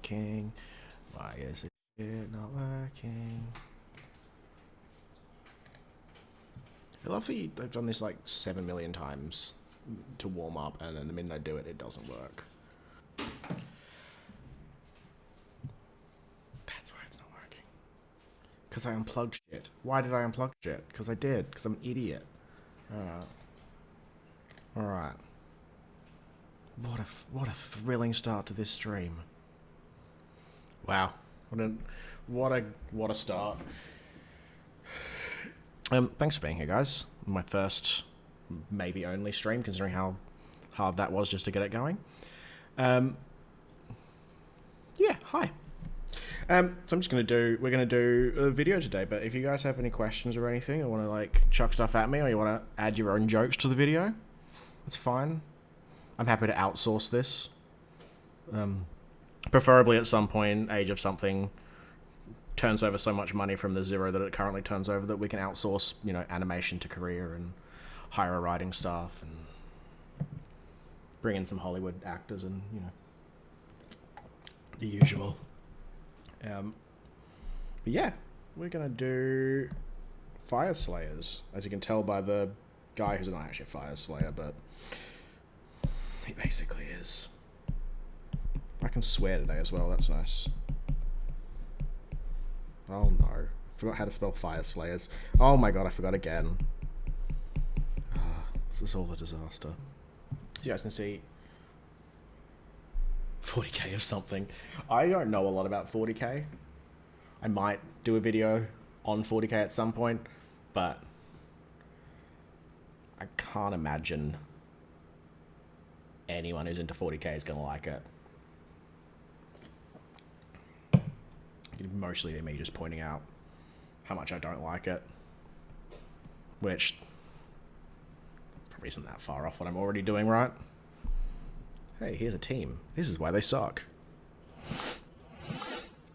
working? Why is it not working? I love that they've done this like 7 million times to warm up, and then the minute I do it, it doesn't work. That's why it's not working. Because I unplugged shit. Why did I unplug shit? Because I did. Because I'm an idiot. Alright. What a thrilling start to this stream. Wow. What a start. Thanks for being here, guys. My first, maybe only stream, considering how hard that was just to get it going. Yeah, hi. So I'm just we're gonna do a video today, but if you guys have any questions or anything, or want to like chuck stuff at me, or you want to add your own jokes to the video, that's fine. I'm happy to outsource this. Preferably at some point, Age of Something turns over so much money from the zero that it currently turns over that we can outsource, you know, animation to Korea and hire a writing staff and bring in some Hollywood actors and, you know, the usual. But yeah, we're gonna do Fyreslayers, as you can tell by the guy who's not actually a Fyreslayer, but he basically is. I can swear today as well, that's nice. Oh no. Forgot how to spell Fyreslayers. Oh my god, I forgot again. This is all a disaster. As you guys can see, 40k of something. I don't know a lot about 40k. I might do a video on 40k at some point, but I can't imagine anyone who's into 40k is going to like it. Mostly me just pointing out how much I don't like it, which probably isn't that far off what I'm already doing, right? Hey, here's a team. This is why they suck.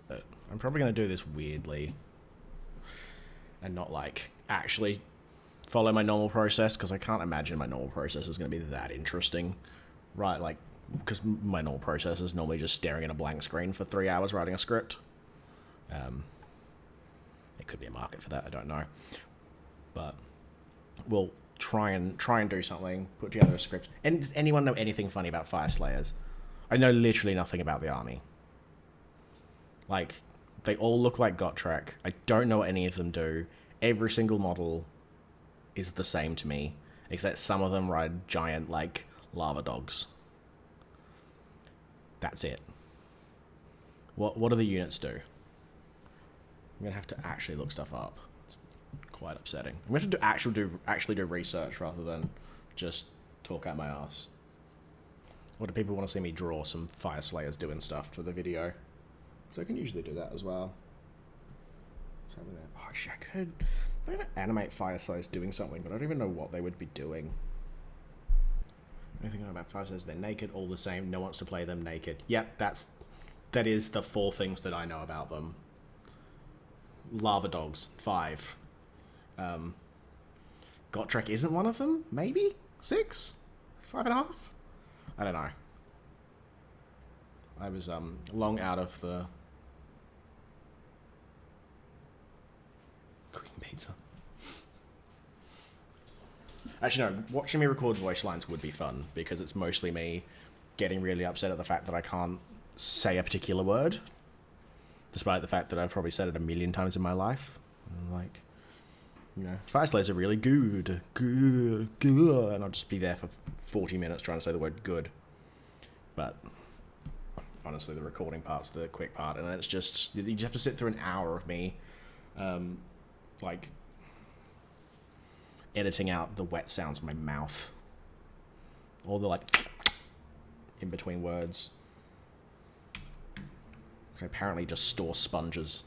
But I'm probably going to do this weirdly and not like actually follow my normal process, because I can't imagine my normal process is going to be that interesting, right? Like, because my normal process is normally just staring at a blank screen for 3 hours writing a script. There could be a market for that, I don't know, but we'll try and do something, put together a script. And does anyone know anything funny about Fyreslayers? I know literally nothing about the army. Like, they all look like Gotrek. I don't know what any of them do. Every single model is the same to me, except some of them ride giant, like, lava dogs. That's it. What do the units do? I'm gonna have to actually look stuff up. It's quite upsetting. I'm gonna have to actually do research rather than just talk out my ass. Or do people want to see me draw some Fyreslayers doing stuff for the video? So I can usually do that as well. Oh, actually, I could. I'm gonna animate Fyreslayers doing something, but I don't even know what they would be doing. Anything I know about Fyreslayers? They're naked, all the same. No one wants to play them naked. Yep, that is the 4 things that I know about them. Lava dogs, 5. Gotrek isn't one of them? Maybe? 6? 5.5? I don't know. I was long out of the cooking pizza. Actually, no, watching me record voice lines would be fun, because it's mostly me getting really upset at the fact that I can't say a particular word, despite the fact that I've probably said it 1,000,000 times in my life. And like, you know, Fyreslayers are really good, and I'll just be there for 40 minutes trying to say the word good. But honestly, the recording part's the quick part, and it's just, you just have to sit through an hour of me, like, editing out the wet sounds of my mouth. All the, like, in between words. So apparently just store sponges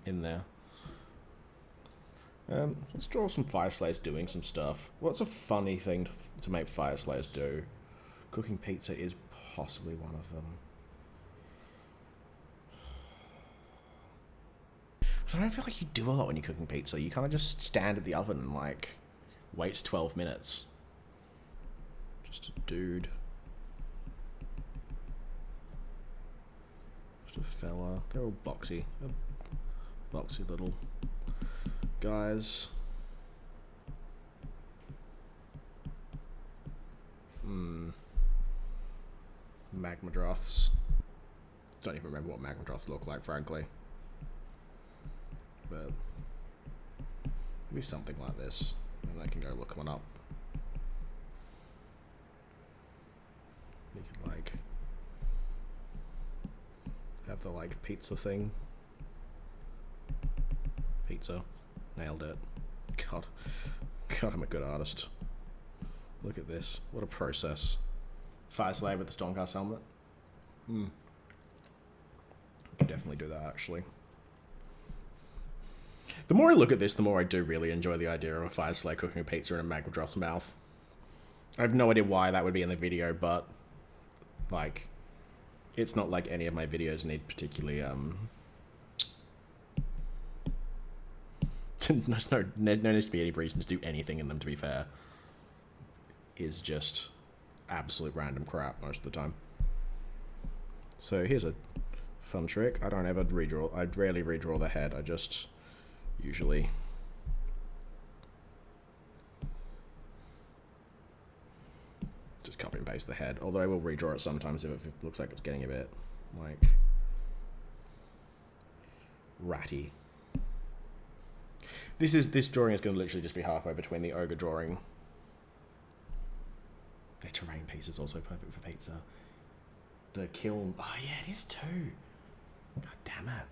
in there. Let's draw some Fyreslayers doing some stuff. What's a funny thing to make Fyreslayers do? Cooking pizza is possibly one of them. So I don't feel like you do a lot when you're cooking pizza. You kind of just stand at the oven and, like, wait 12 minutes. Just a dude. Just There's a fella. They're all boxy. Boxy little guys. Magmadroths. Don't even remember what Magmadroths look like, frankly. But maybe something like this. And I can go look one up. You can, like, have the, like, pizza thing. Pizza. Nailed it. God, I'm a good artist. Look at this. What a process. Fyreslayer with the Stormcast helmet. Definitely do that, actually. The more I look at this, the more I do really enjoy the idea of a Fyreslayer cooking a pizza in a Magmadroth's mouth. I have no idea why that would be in the video, but, like, it's not like any of my videos need particularly, no needs to be any reason to do anything in them, to be fair. Is just absolute random crap most of the time. So here's a fun trick. I don't ever redraw. I rarely redraw the head. I just usually just copy and paste the head. Although I will redraw it sometimes if it looks like it's getting a bit like ratty. This drawing is going to literally just be halfway between the ogre drawing. Their terrain piece is also perfect for pizza. The kiln, oh yeah, it is too. God damn it,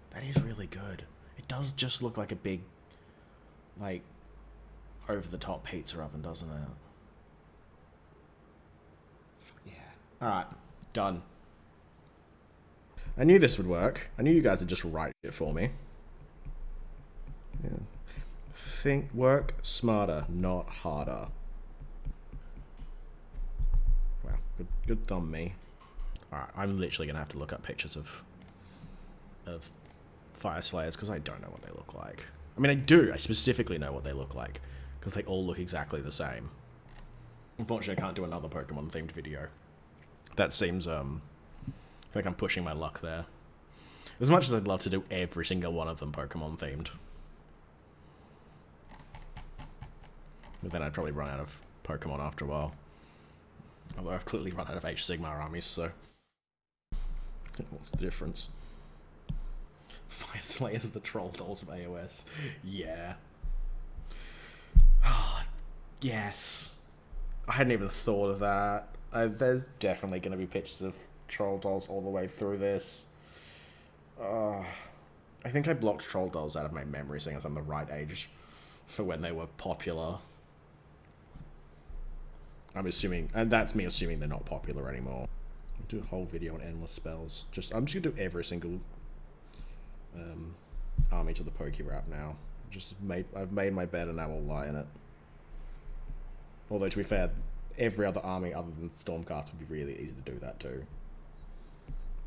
that is really good. It does just look like a big, like, over-the-top pizza oven, doesn't it? Yeah. All right, done. I knew this would work. I knew you guys would just write it for me. Yeah. Work smarter, not harder. Wow, good on me. Alright, I'm literally gonna have to look up pictures of Fyreslayers because I don't know what they look like. I mean, I do. I specifically know what they look like because they all look exactly the same. Unfortunately, I can't do another Pokemon-themed video. That seems, like I'm pushing my luck there. As much as I'd love to do every single one of them Pokemon-themed. But then I'd probably run out of Pokemon after a while. Although I've clearly run out of H Sigma armies, so... what's the difference? Fyreslayers are the troll dolls of AOS. Yeah. Oh, yes. I hadn't even thought of that. There's definitely going to be pictures of troll dolls all the way through this. I think I blocked troll dolls out of my memory, seeing as I'm the right age for when they were popular. I'm assuming, and that's me assuming they're not popular anymore. I'll do a whole video on endless spells. I'm just gonna do every single army to the Pokérap now. I've made my bed and now I'll lie in it. Although to be fair, every other army other than Stormcast would be really easy to do that too.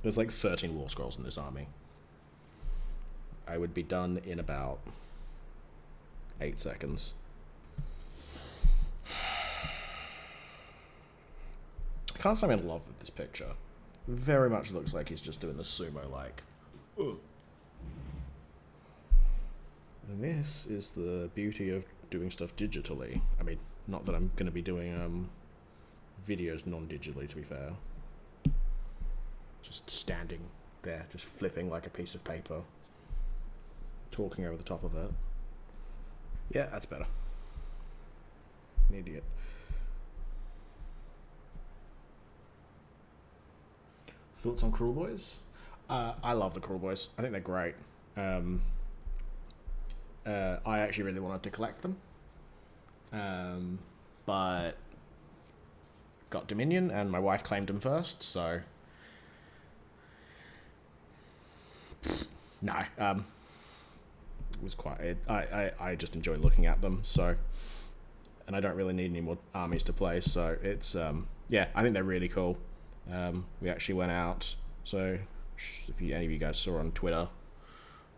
There's like 13 war scrolls in this army. I would be done in about 8 seconds. I can't say I'm in love with this picture. Very much looks like he's just doing the sumo-like. And this is the beauty of doing stuff digitally. I mean, not that I'm going to be doing videos non-digitally, to be fair. Just standing there, just flipping like a piece of paper. Talking over the top of it. Yeah, that's better. An idiot. Thoughts on Cruel Boys? I love the Cruel Boys. I think they're great. I actually really wanted to collect them. But got Dominion and my wife claimed them first, so... No. It was quite... I just enjoy looking at them, so... And I don't really need any more armies to play, so it's... yeah, I think they're really cool. We actually went out, so if any of you guys saw on Twitter,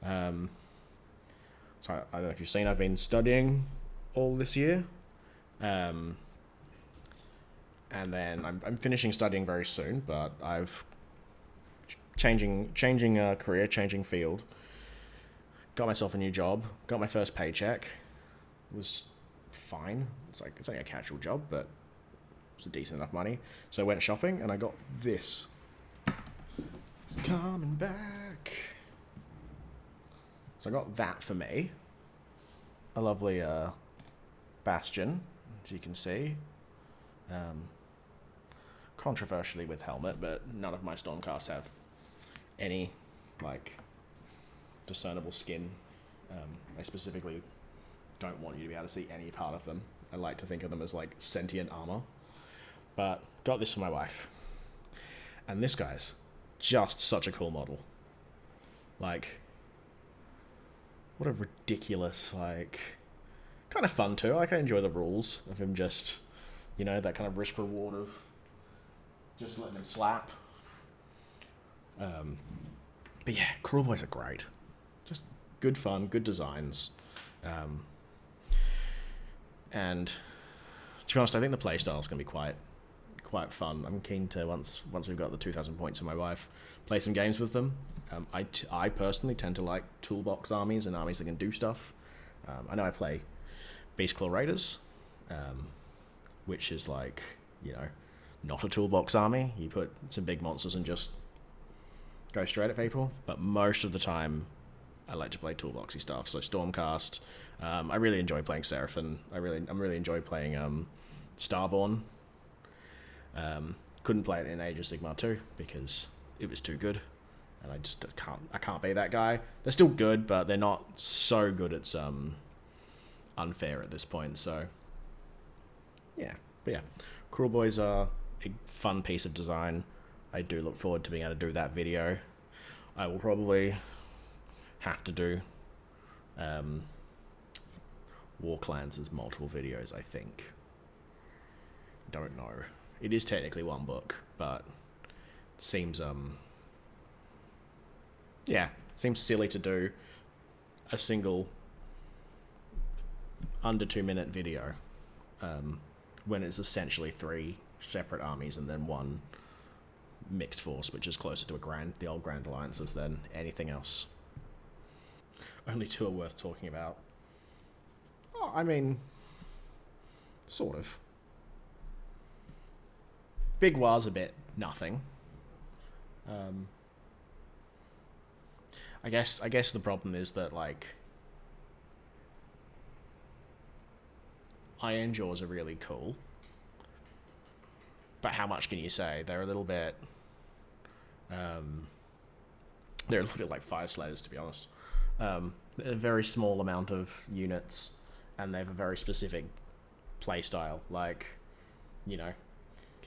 so I don't know if you've seen, I've been studying all this year, and then I'm finishing studying very soon, but I've changing career, changing field. Got myself a new job. Got my first paycheck. It was fine. It's only a casual job, but it was decent enough money. So I went shopping and I got this. It's coming back. So I got that for me. A lovely Bastion, as you can see. Controversially with helmet, but none of my Stormcasts have any, like, discernible skin. I specifically don't want you to be able to see any part of them. I like to think of them as, like, sentient armor. But got this for my wife. And this guy's just such a cool model. Like, what a ridiculous, like, kind of fun too. Like, I enjoy the rules of him just, you know, that kind of risk reward of just letting him slap. But yeah, Cruel Boys are great. Just good fun, good designs. And to be honest, I think the playstyle is going to be quite fun. I'm keen to, once we've got the 2,000 points in my wife, play some games with them. I personally tend to like toolbox armies and armies that can do stuff. I know I play Beastclaw Raiders, which is like, you know, not a toolbox army. You put some big monsters and just go straight at people. But most of the time, I like to play toolboxy stuff. So Stormcast. I really enjoy playing Seraphim. I really enjoy playing Starborn. Couldn't play it in Age of Sigmar 2 because it was too good, and I can't be that guy. They're still good, but they're not so good. It's unfair at this point. So yeah, but yeah, Cruel Boys are a fun piece of design. I do look forward to being able to do that video. I will probably have to do War Clans as multiple videos, I think. Don't know. It is technically one book, but seems seems silly to do a single under 2-minute video when it's essentially 3 separate armies and then one mixed force, which is closer to the old Grand Alliances than anything else. Only 2 are worth talking about. Oh, I mean, sort of. Big War's a bit nothing. I guess the problem is that, like, Iron Jaws are really cool, but how much can you say? They're a little bit like Fyreslayers, to be honest. A very small amount of units, and they have a very specific play style. Like, you know,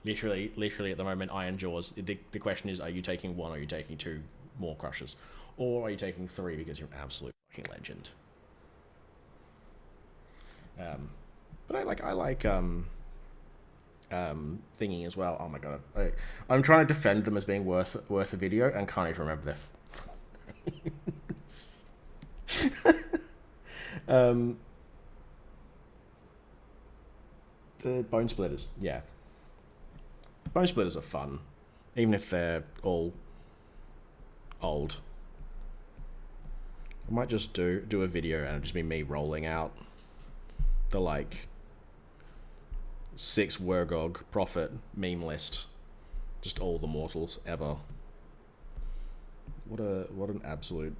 literally at the moment, Iron Jaws, the question is, are you taking 1 or are you taking 2 more Crushers? Or are you taking 3 because you're an absolute fucking legend? But I like thingy as well. Oh my god, I'm trying to defend them as being worth a video and can't even remember their names. The Bone Splitters, yeah. Bone Splitters are fun, even if they're all old. I might just do a video and it'll just be me rolling out the, like, 6 Wergog Prophet meme list. Just all the mortals ever. What an absolute,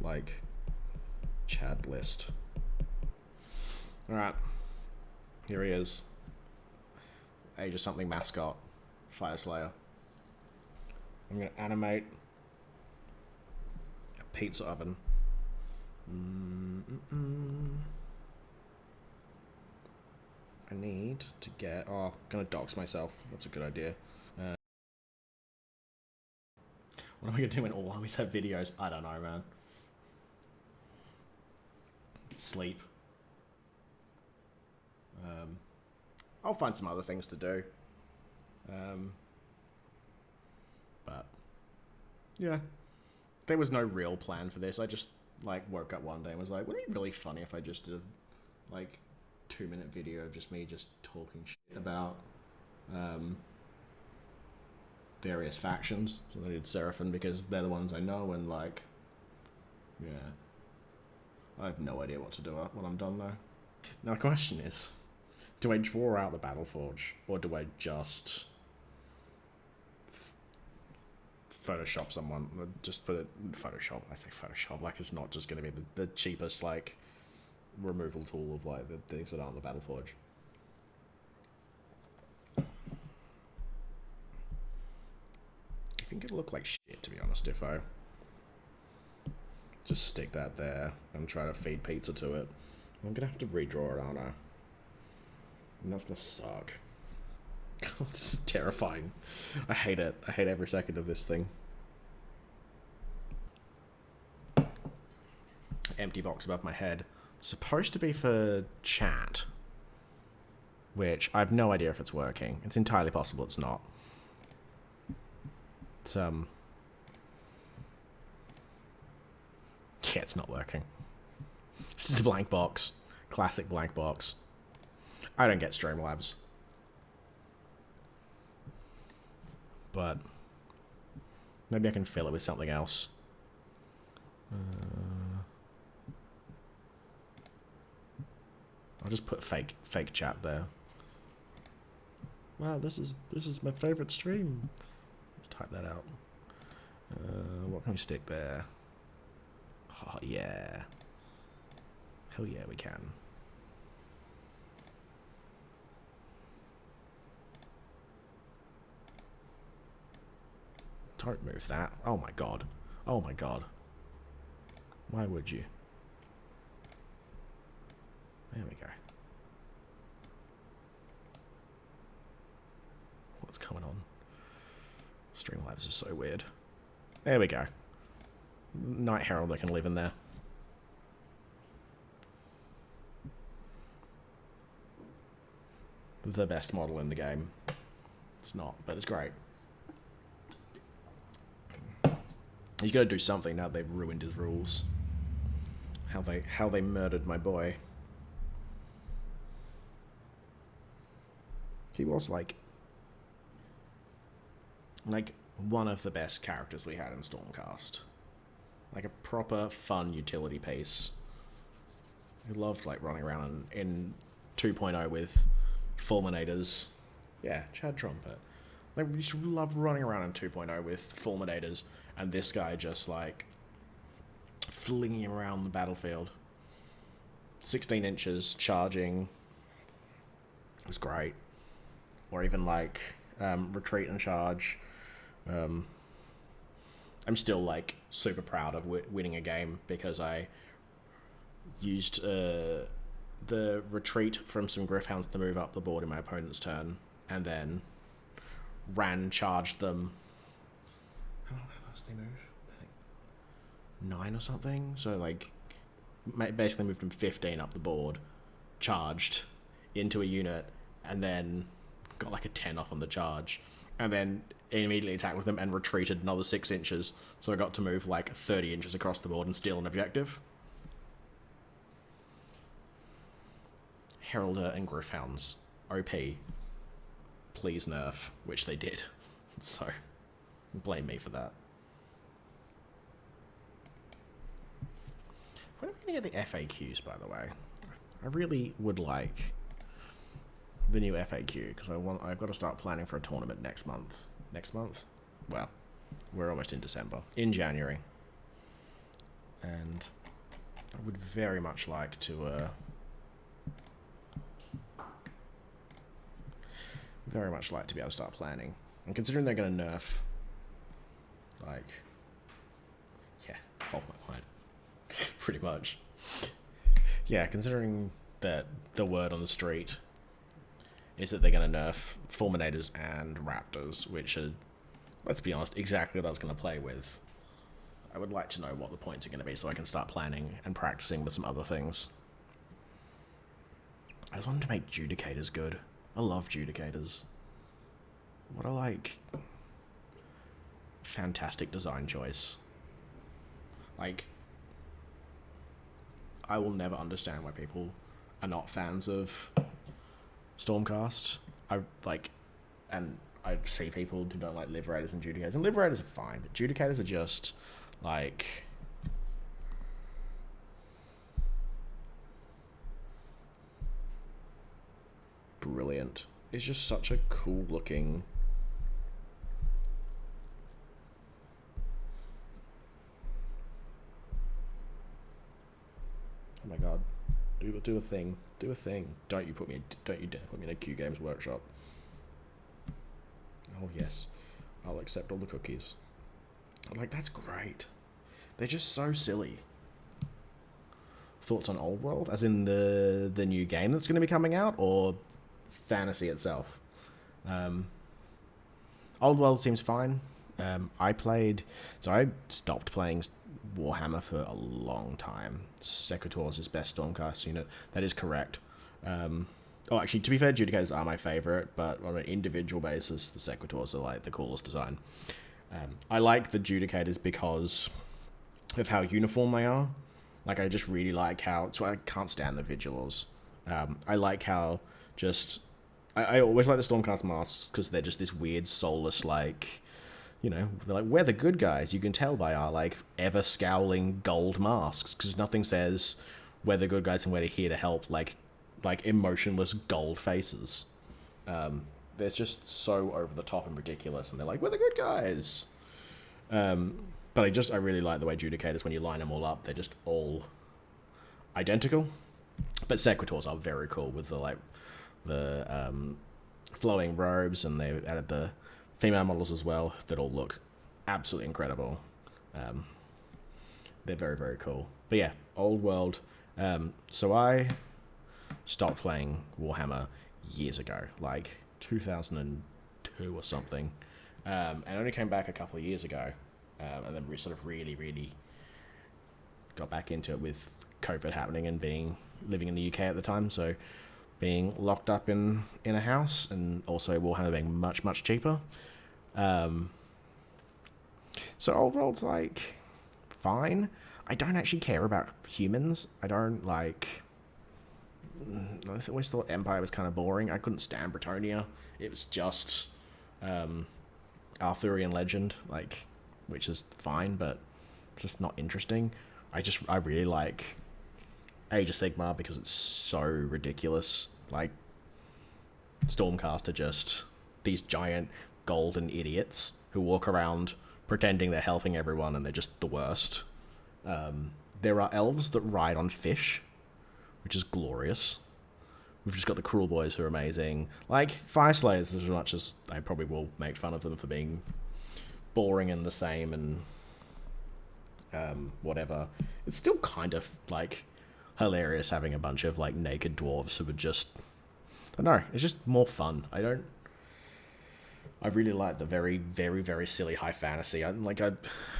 like, Chad list. Alright. Here he is. Age of something mascot. Fyreslayer. I'm gonna animate a pizza oven. I need to get... Oh, I'm gonna dox myself. That's a good idea. What am I gonna do when all armies have videos? I don't know, man. Sleep. I'll find some other things to do. But yeah, there was no real plan for this. I just, like, woke up one day and was like, wouldn't it be really funny if I just did a, like, 2-minute video of just me just talking shit about various factions. So I did Seraphim because they're the ones I know, and like, yeah. I have no idea what to do when I'm done though. Now the question is, do I draw out the Battleforge, or do I just Photoshop someone? Just put it in Photoshop. I say Photoshop like it's not just going to be the cheapest like removal tool of like the things that aren't the Battleforge. I think it'll look like shit, to be honest, if I just stick that there and try to feed pizza to it. I'm gonna have to redraw it, aren't I? And that's gonna suck. This is terrifying. I hate it. I hate every second of this thing. Empty box above my head. Supposed to be for chat. Which, I have no idea if it's working. It's entirely possible it's not. It's, yeah, it's not working. This is a blank box. Classic blank box. I don't get Streamlabs. But maybe I can fill it with something else. I'll just put fake chat there. Wow, this is my favorite stream. Let's type that out. What can we stick there? Oh yeah. Hell yeah, we can. Don't move that. Oh my god. Oh my god. Why would you? There we go. What's going on? Streamlabs is so weird. There we go. Night Herald I can live in there. The best model in the game. It's not, but it's great. He's got to do something now they've ruined his rules. How they murdered my boy. He was like one of the best characters we had in Stormcast. Like a proper fun utility piece. I loved like running around in 2.0 with fulminators. Yeah, Chad Trumpet. Like we used to love running around in 2.0 with fulminators, and this guy just like flinging around the battlefield. 16 inches, charging. It was great. Or even like retreat and charge. I'm still like super proud of winning a game because I used the retreat from some Griffhounds to move up the board in my opponent's turn, and then charged them. How fast did they move? I think 9 or something. So like basically moved them 15 up the board, charged into a unit, and then got like a 10 off on the charge, and then immediately attacked with them and retreated another 6 inches. So I got to move like 30 inches across the board and steal an objective. Heralder and Griffhounds. OP. Please nerf, which they did. So, blame me for that. When are we going to get the FAQs, by the way? I really would like the new FAQ, because I've got to start planning for a tournament next month. Next month? Well, we're almost in December. In January. And I would very much like to very much like to be able to start planning. And considering they're going to nerf, like, yeah, hold my line. Pretty much. Yeah, considering that the word on the street is that they're going to nerf Fulminators and Raptors, which are, let's be honest, exactly what I was going to play with. I would like to know what the points are going to be so I can start planning and practicing with some other things. I just wanted to make Judicators good. I love Judicators. What a, like, fantastic design choice. Like, I will never understand why people are not fans of Stormcast. I I see people who don't like Liberators and Judicators, and Liberators are fine, but Judicators are just, like... brilliant. It's just such a cool looking... Oh my god. Do a thing. Do a thing. Don't you dare put me in a Q Games workshop. Oh yes. I'll accept all the cookies. I'm like, that's great. They're just so silly. Thoughts on Old World? As in the new game that's going to be coming out, or fantasy itself? Old World seems fine. I stopped playing Warhammer for a long time. Sequitor is his best Stormcast unit. That is correct. Actually, to be fair, Judicators are my favourite, but on an individual basis, the Sequitors are like the coolest design. I like the Judicators because of how uniform they are. Like, I just really like how... So I can't stand the Vigilors. I like how just... I always like the Stormcast masks because they're just this weird, soulless, like... You know, they're like, we're the good guys. You can tell by our, like, ever-scowling gold masks, because nothing says we're the good guys and we're here to help, like emotionless gold faces. They're just so over the top and ridiculous, and they're like, we're the good guys. But I really like the way Judicators, when you line them all up, they're just all identical. But Sequitors are very cool with the flowing robes, and they added the female models as well that all look absolutely incredible. They're very, very cool. But yeah, Old World. So I stopped playing Warhammer years ago, like 2002 or something, and only came back a couple of years ago, and then we sort of really, really got back into it with COVID happening and living in the UK at the time, so being locked up in a house, and also Warhammer being much, much cheaper. So Old World's like fine. I don't actually care about humans. I don't like... I always thought Empire was kind of boring. I couldn't stand Bretonnia. It was just Arthurian legend, like, which is fine, but just not interesting. I really like Age of Sigmar because it's so ridiculous. Like, Stormcast are just these giant golden idiots who walk around pretending they're helping everyone, and they're just the worst. There are elves that ride on fish, which is glorious. We've just got the Cruel Boys, who are amazing. Like, Fyreslayers, as much as I probably will make fun of them for being boring and the same and whatever, it's still kind of, like, hilarious having a bunch of, like, naked dwarves who would just... I don't know, it's just more fun. I really like the very, very, very silly high fantasy. I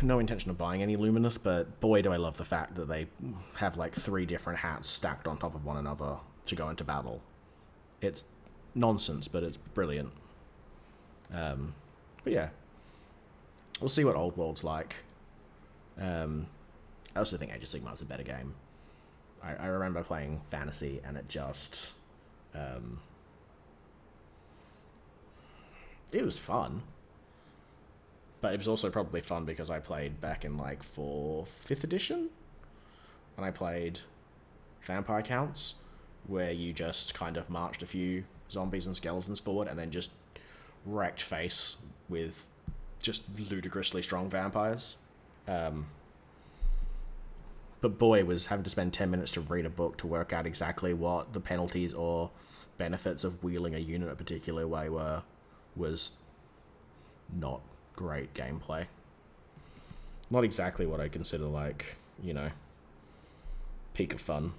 no intention of buying any Lumineth, but boy, do I love the fact that they have like 3 different hats stacked on top of one another to go into battle. It's nonsense, but it's brilliant. But yeah, we'll see what Old World's like. I also think Age of Sigmar is a better game. I remember playing fantasy, and it just... it was fun, but it was also probably fun because I played back in like 5th edition, and I played Vampire Counts, where you just kind of marched a few zombies and skeletons forward and then just wrecked face with just ludicrously strong vampires. But boy, was having to spend 10 minutes to read a book to work out exactly what the penalties or benefits of wheeling a unit a particular way was not great gameplay. Not exactly what I consider, like, you know, peak of fun.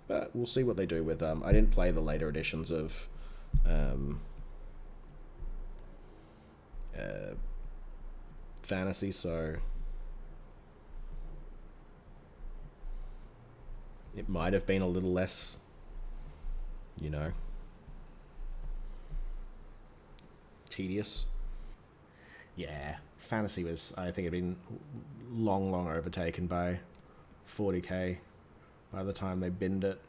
But we'll see what they do with... I didn't play the later editions of fantasy, so it might have been a little less, you know, tedious. Yeah, fantasy was, I think, had been long overtaken by 40k by the time they binned it.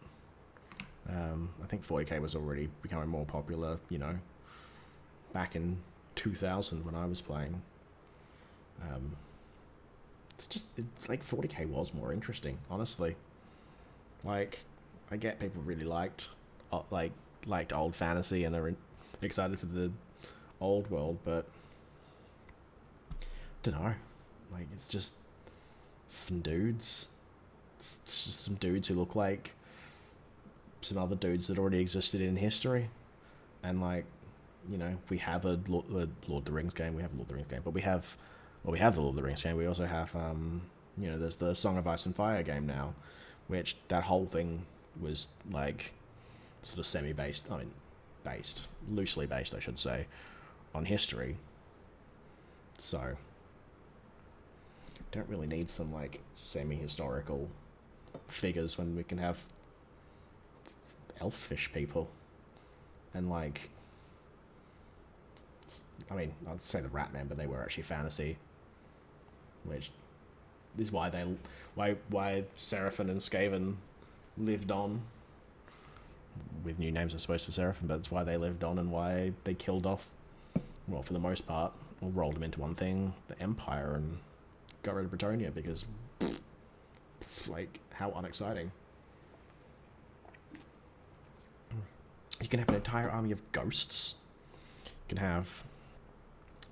I think 40k was already becoming more popular, back in 2000 when I was playing. It's like 40k was more interesting, honestly. Like, I get people really liked old fantasy and are excited for the old world, but don't know. Like, it's just some dudes. It's just some dudes who look like some other dudes that already existed in history, and like, we have a Lord of the Rings game. We have a Lord of the Rings game, but we have the Lord of the Rings game. We also have there's the Song of Ice and Fire game now, which that whole thing was like sort of semi-based. I mean, loosely based, I should say, on history. So, don't really need some like semi-historical figures when we can have elfish people. And like, I mean, I'd say the Rat Men, but they were actually fantasy, which is why Seraphim and Skaven lived on, with new names I suppose for Seraphim, but it's why they lived on and why they killed off, well, for the most part, or rolled them into one thing, the Empire, and got rid of Bretonia, because like, how unexciting. You can have an entire army of ghosts. You can have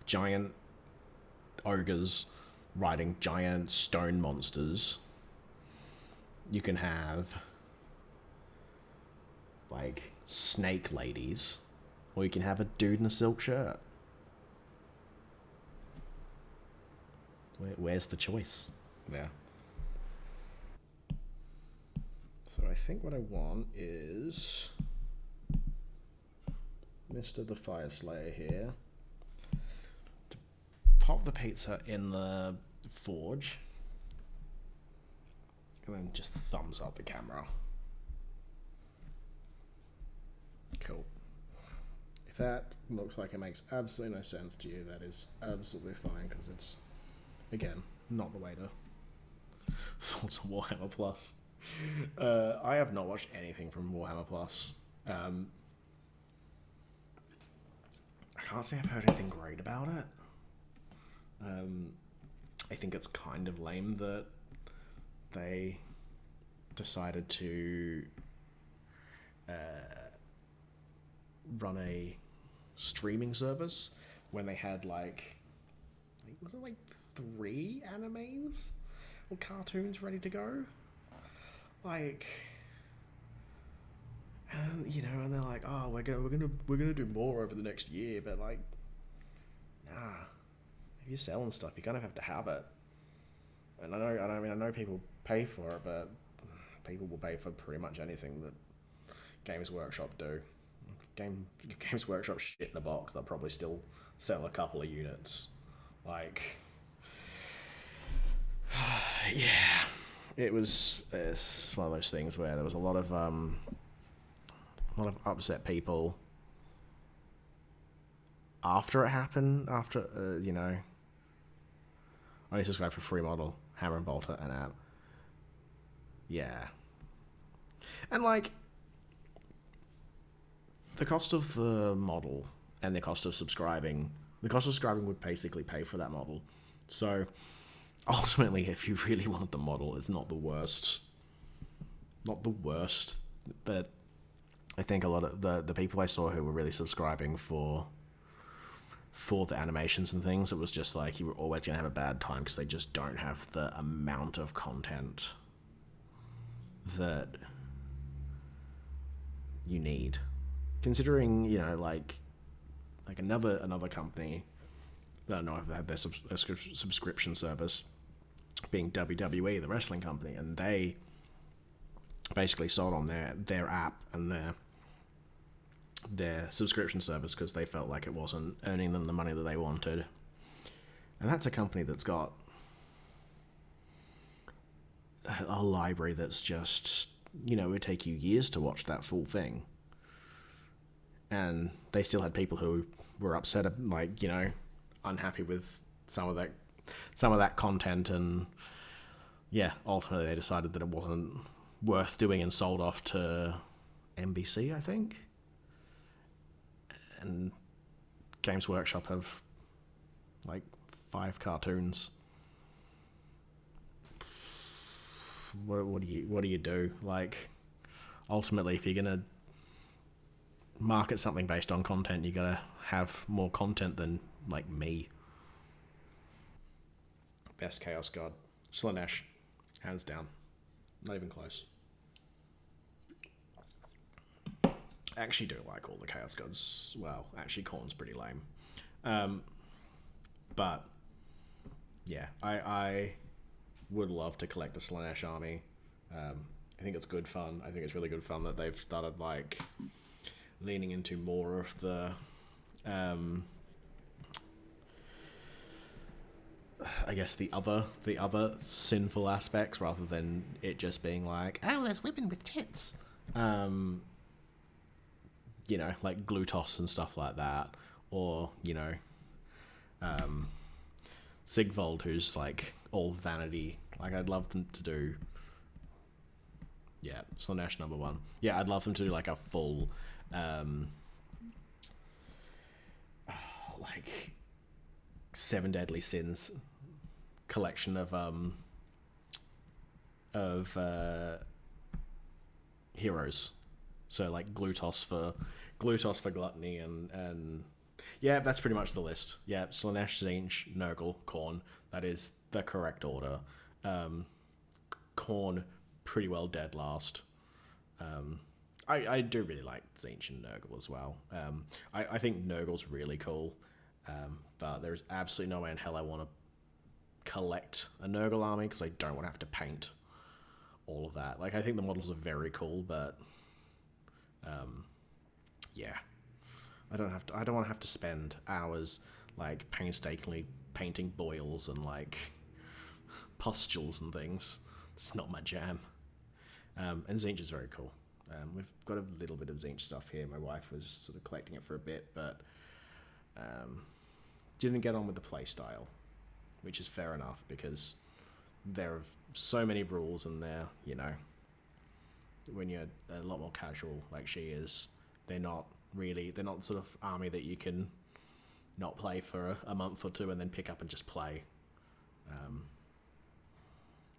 giant ogres riding giant stone monsters. You can have like snake ladies, or you can have a dude in a silk shirt. Where's the choice? Yeah. So I think what I want is Mr. the Fyreslayer here to pop the pizza in the forge and then just thumbs up the camera. Cool. If that looks like it makes absolutely no sense to you, that is absolutely fine, because it's, again, not the way to thoughts on Warhammer Plus. I have not watched anything from Warhammer Plus. I can't say I've heard anything great about it. I think it's kind of lame that they decided to run a streaming service when they had was it 3 animes or cartoons ready to go? And and they're like, oh, we're gonna do more over the next year, but like, nah. If you're selling stuff, you kind of have to have it. And I know people pay for it, but people will pay for pretty much anything that Games Workshop do. Games Workshop shit in a box, they'll probably still sell a couple of units. Yeah. It's one of those things where there was a lot of upset people after it happened. I only subscribed for free model, Hammer and Bolter, and app. Yeah, and the cost of the model and the cost of subscribing would basically pay for that model. So ultimately, if you really wanted the model, it's not the worst. But I think a lot of the people I saw who were really subscribing for the animations and things, it was just like you were always going to have a bad time because they just don't have the amount of content that you need. Considering, another company, I don't know if they had their subscription service, being WWE, the wrestling company, and they basically sold on their app and their subscription service because they felt like it wasn't earning them the money that they wanted. And that's a company that's got a library that's just, it would take you years to watch that full thing. And they still had people who were upset, unhappy with some of that content, and yeah, ultimately they decided that it wasn't worth doing and sold off to NBC, I think. And Games Workshop have like 5 cartoons. What do you do? Like, ultimately, if you're gonna market something based on content, you gotta have more content than like me. Best Chaos God, Slaanesh, hands down, not even close. I actually do like all the Chaos Gods. Well, actually, Khorne's pretty lame, but yeah, I would love to collect a Slaanesh army. I think it's good fun. I think it's really good fun that they've started like leaning into more of the I guess the other sinful aspects, rather than it just being like, oh, there's women with tits. You know, like Glutos and stuff like that, or you know, Sigvold, who's like all vanity. Like, I'd love them to do, yeah, Slaanesh number 1. Yeah, I'd love them to do like a full, like 7 Deadly Sins collection of heroes. So like Glutos for gluttony and yeah, that's pretty much the list. Yeah, Slaanesh, Tzeentch, Nurgle, Khorne. That is the correct order. Khorne pretty well dead last. I do really like Tzeentch and Nurgle as well. I think Nurgle's really cool, but there's absolutely no way in hell I want to collect a Nurgle army because I don't want to have to paint all of that. Like, I think the models are very cool, but yeah, I don't want to have to spend hours like painstakingly painting boils and like pustules and things. It's not my jam. And Tzeentch is very cool. We've got a little bit of Tzeentch stuff here. My wife was sort of collecting it for a bit, but didn't get on with the play style, which is fair enough because there are so many rules in there. You know, when you're a lot more casual like she is, they're not sort of army that you can not play for a month or two and then pick up and just play.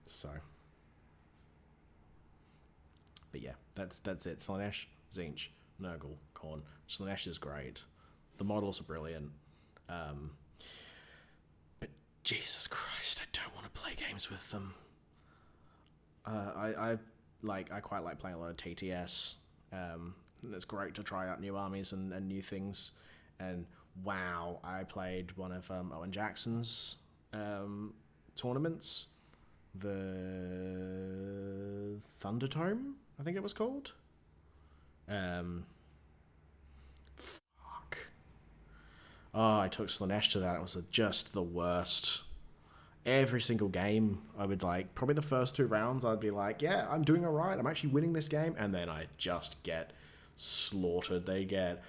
So, but yeah, that's it. Slaanesh, Tzeentch, Nurgle, Khorne. Slaanesh is great. The models are brilliant. But Jesus Christ, I don't want to play games with them. I quite like playing a lot of TTS. It's great to try out new armies and new things. And wow, I played one of Owen Jackson's tournaments, the Thunderdome, I think it was called. Fuck. Oh, I took Slaanesh to that. It was just the worst. Every single game, I would like, probably the first 2 rounds, I'd be like, yeah, I'm doing all right. I'm actually winning this game. And then I just get slaughtered. They get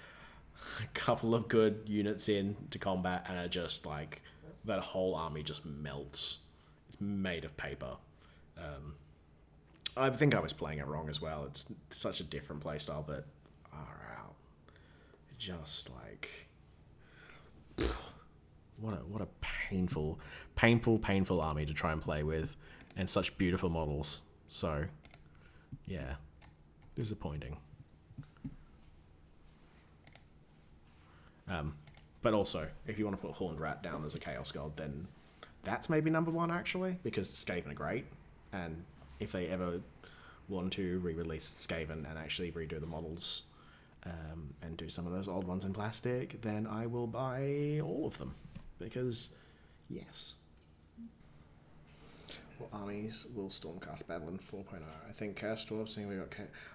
a couple of good units in to combat, and it just like, that whole army just melts. It's made of paper. I think I was playing it wrong as well. It's such a different playstyle, but far out. Just like, what a painful army to try and play with, and such beautiful models. So, yeah, disappointing. But also, if you want to put Horned Rat down as a Chaos God, then that's maybe number 1 actually, because Skaven are great, and if they ever want to re-release Skaven and actually redo the models and do some of those old ones in plastic, then I will buy all of them, because yes. What armies will Stormcast battle in 4.0? I think Chaos Dwarves, seeing we got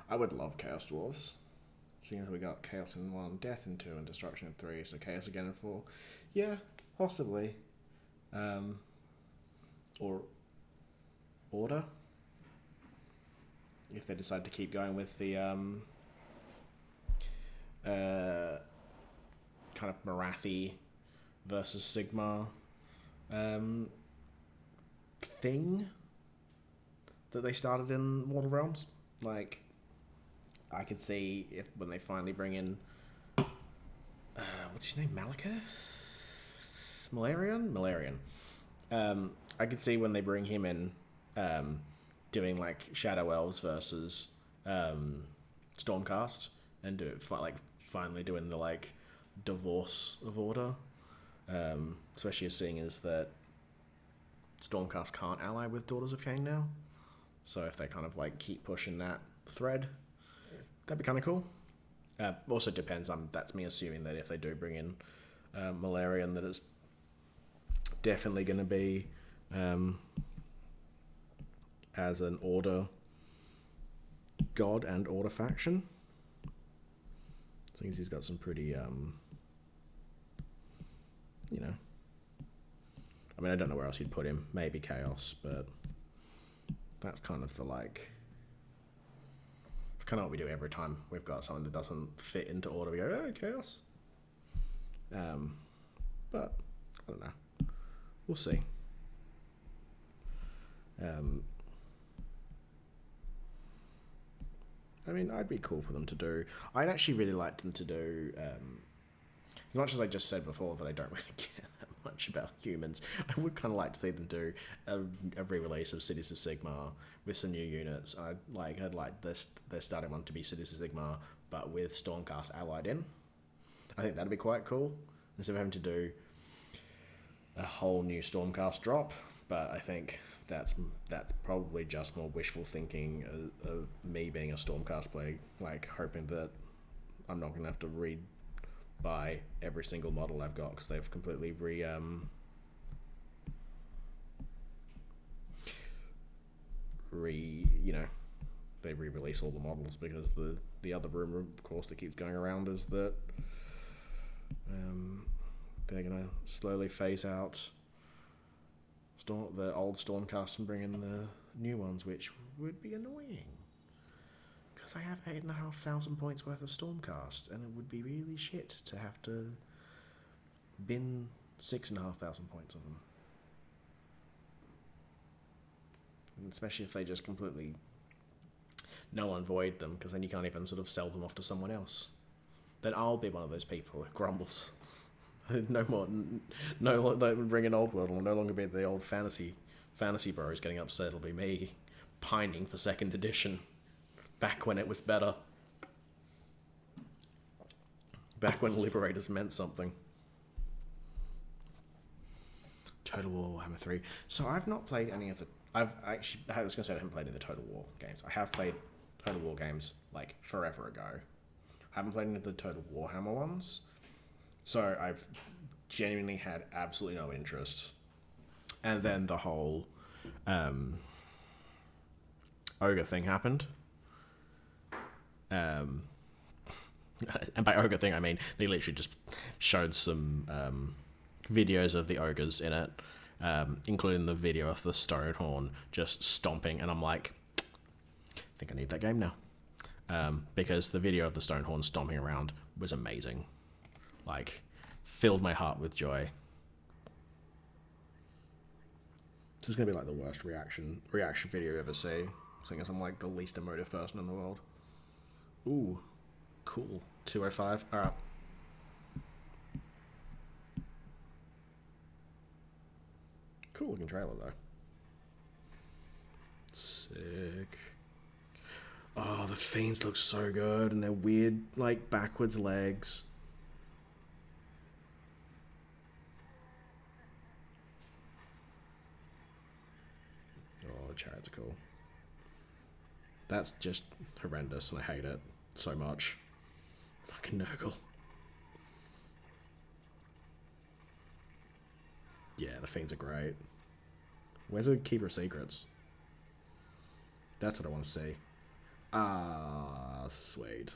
I would love Chaos Dwarves, seeing as we got Chaos in 1, Death in 2, and Destruction in 3, so Chaos again in 4. Yeah, possibly. Or Order, if they decide to keep going with the kind of Marathi versus Sigmar thing that they started in Mortal Realms. Like, I could see if when they finally bring in what's his name, Malekith, Malarian. I could see when they bring him in, doing like Shadow Elves versus Stormcast, and do it finally doing the like divorce of order. Especially as seeing as that Stormcast can't ally with Daughters of Cain now. So if they kind of like keep pushing that thread, that'd be kind of cool. Also depends on, that's me assuming that if they do bring in Malarian, that it's definitely going to be as an Order god and Order faction. Seems he's got some pretty, you know, I mean, I don't know where else you'd put him. Maybe Chaos, but that's kind of the like, it's kind of what we do every time we've got someone that doesn't fit into Order. We go, oh, Chaos. But I don't know. We'll see. I mean, I'd be cool for them to do. I'd actually really like them to do, as much as I just said before that I don't really care that much about humans, I would kind of like to see them do a re-release of Cities of Sigmar with some new units. I'd like this their starting one to be Cities of Sigmar, but with Stormcast allied in. I think that'd be quite cool, instead of having to do a whole new Stormcast drop. But I think that's probably just more wishful thinking of me being a Stormcast player, like hoping that I'm not going to have to buy every single model I've got, because they've completely they re-release all the models, because the other rumor, of course, that keeps going around is that they're going to slowly phase out the old Stormcast and bring in the new ones, which would be annoying, because I have 8,500 points worth of Stormcast, and it would be really shit to have to bin 6,500 points of them. And especially if they just completely null and void them, because then you can't even sort of sell them off to someone else. Then I'll be one of those people who grumbles. No more. No, they would bring in Old World. It'll no longer be the old fantasy bros getting upset. It'll be me pining for second edition, back when it was better. Back when Liberators meant something. Total War Warhammer 3. So I've not played any of the. I was going to say I haven't played any of the Total War games. I have played Total War games like forever ago. I haven't played any of the Total Warhammer ones. So I've genuinely had absolutely no interest. And then the whole ogre thing happened. And by ogre thing, I mean they literally just showed some videos of the ogres in it, including the video of the Stonehorn just stomping. And I'm like, I think I need that game now. Because the video of the Stonehorn stomping around was amazing. Like, filled my heart with joy. This is gonna be like the worst reaction video you ever see, seeing as I'm like the least emotive person in the world. Ooh, cool. 205. All right. Cool looking trailer though. Sick. Oh, the fiends look so good, and their weird like backwards legs. Oh, the chariots are cool. That's just horrendous, and I hate it so much. Fucking Nurgle. Yeah, the fiends are great. Where's the Keeper of Secrets? That's what I want to see. Ah, sweet.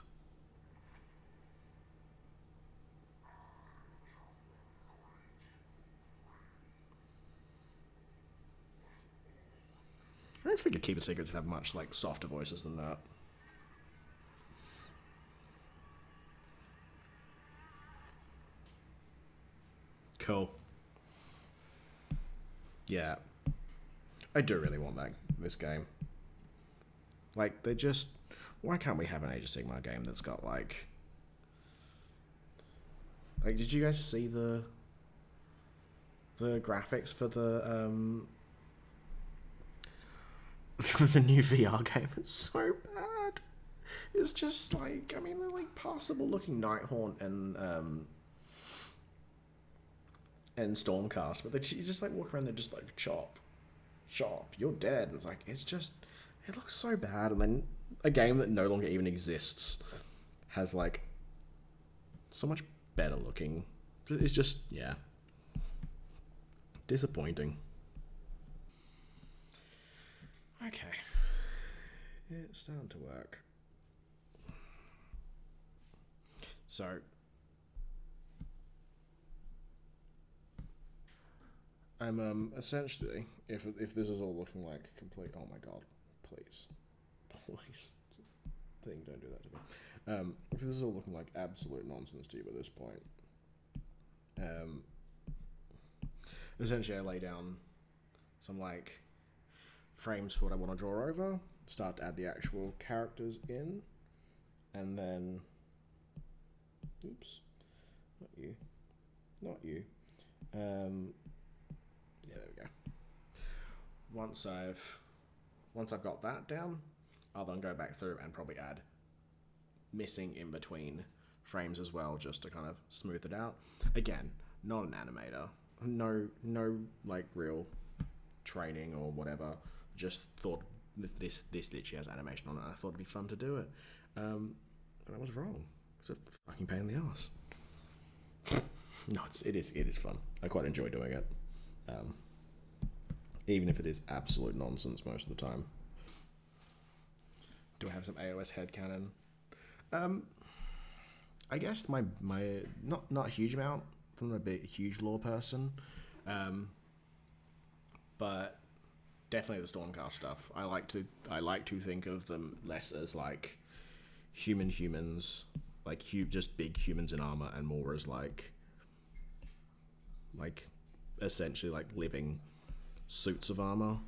I don't think a Keeper of Secrets would have much like softer voices than that. Cool. Yeah. I do really want this game. Like, they just Why can't we have an Age of Sigmar game that's got like did you guys see the graphics for the the new VR game? It's so bad. It's just like, I mean, they're like passable looking Nighthaunt and Stormcast, but you just like walk around there just like chop, you're dead. And it's like, it looks so bad. And then a game that no longer even exists has like so much better looking. It's just, yeah, disappointing. Okay, it's starting to work. So I'm essentially, if this is all looking like complete, oh my god, please, thing, don't do that to me. If this is all looking like absolute nonsense to you at this point, essentially I lay down some like frames for what I want to draw over, start to add the actual characters in, and then, oops, not you, yeah, there we go. Once I've got that down, I'll then go back through and probably add missing in between frames as well, just to kind of smooth it out. Again, not an animator, no like real training or whatever. Just thought this literally has animation on it. I thought it'd be fun to do it, and I was wrong. It's a fucking pain in the ass. No, it is fun. I quite enjoy doing it, even if it is absolute nonsense most of the time. Do I have some AOS headcanon? I guess my not a huge amount. I'm not a huge lore person, but definitely the Stormcast stuff. I like to think of them less as like humans, like just big humans in armor, and more as like essentially like living suits of armor.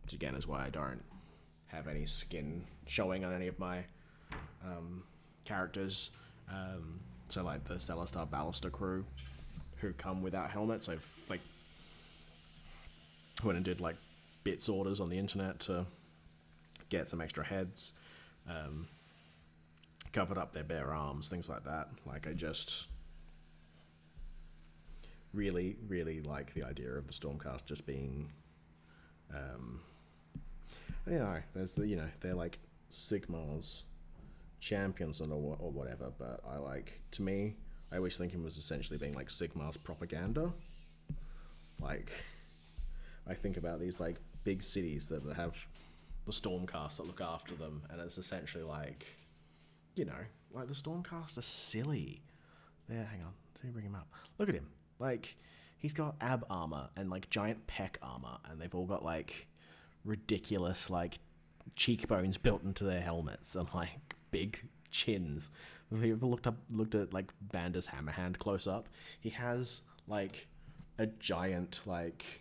Which again is why I don't have any skin showing on any of my characters. So like the Stellar Star Ballister crew, who come without helmets, I've like went and did like bits orders on the internet to get some extra heads, covered up their bare arms, things like that. Like I just really like the idea of the Stormcast just being, there's they're like Sigmar's champions or whatever, but I always think him was essentially being like Sigmar's propaganda. Like, I think about these like big cities that have the Stormcast that look after them, and it's essentially like, like the Stormcast are silly. There, hang on, let me bring him up. Look at him. Like, he's got ab armor and like giant pec armor, and they've all got like ridiculous like cheekbones built into their helmets and like big chins. Have you ever looked at like Bander's Hammerhand close up? He has like a giant fake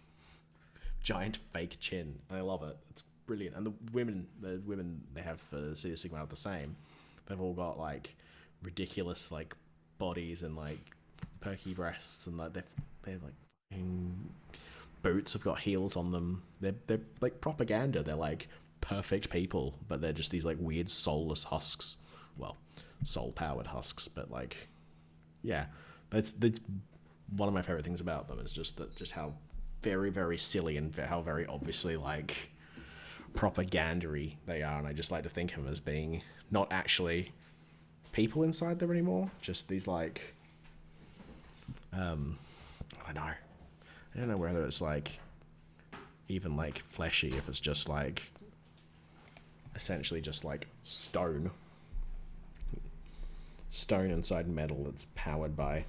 chin, and I love it. It's brilliant. And the women they have for City of Sigmar are the same. They've all got like ridiculous like bodies and like perky breasts, and like they're like boots have got heels on them. They're like propaganda. They're like perfect people, but they're just these like weird soulless husks. Well, soul powered husks, but like, yeah, that's one of my favorite things about them is just how very, very silly and how very obviously like propagandary they are. And I just like to think of them as being not actually people inside there anymore, just these like, I don't know whether it's like even like fleshy, if it's just like essentially just like stone inside metal that's powered by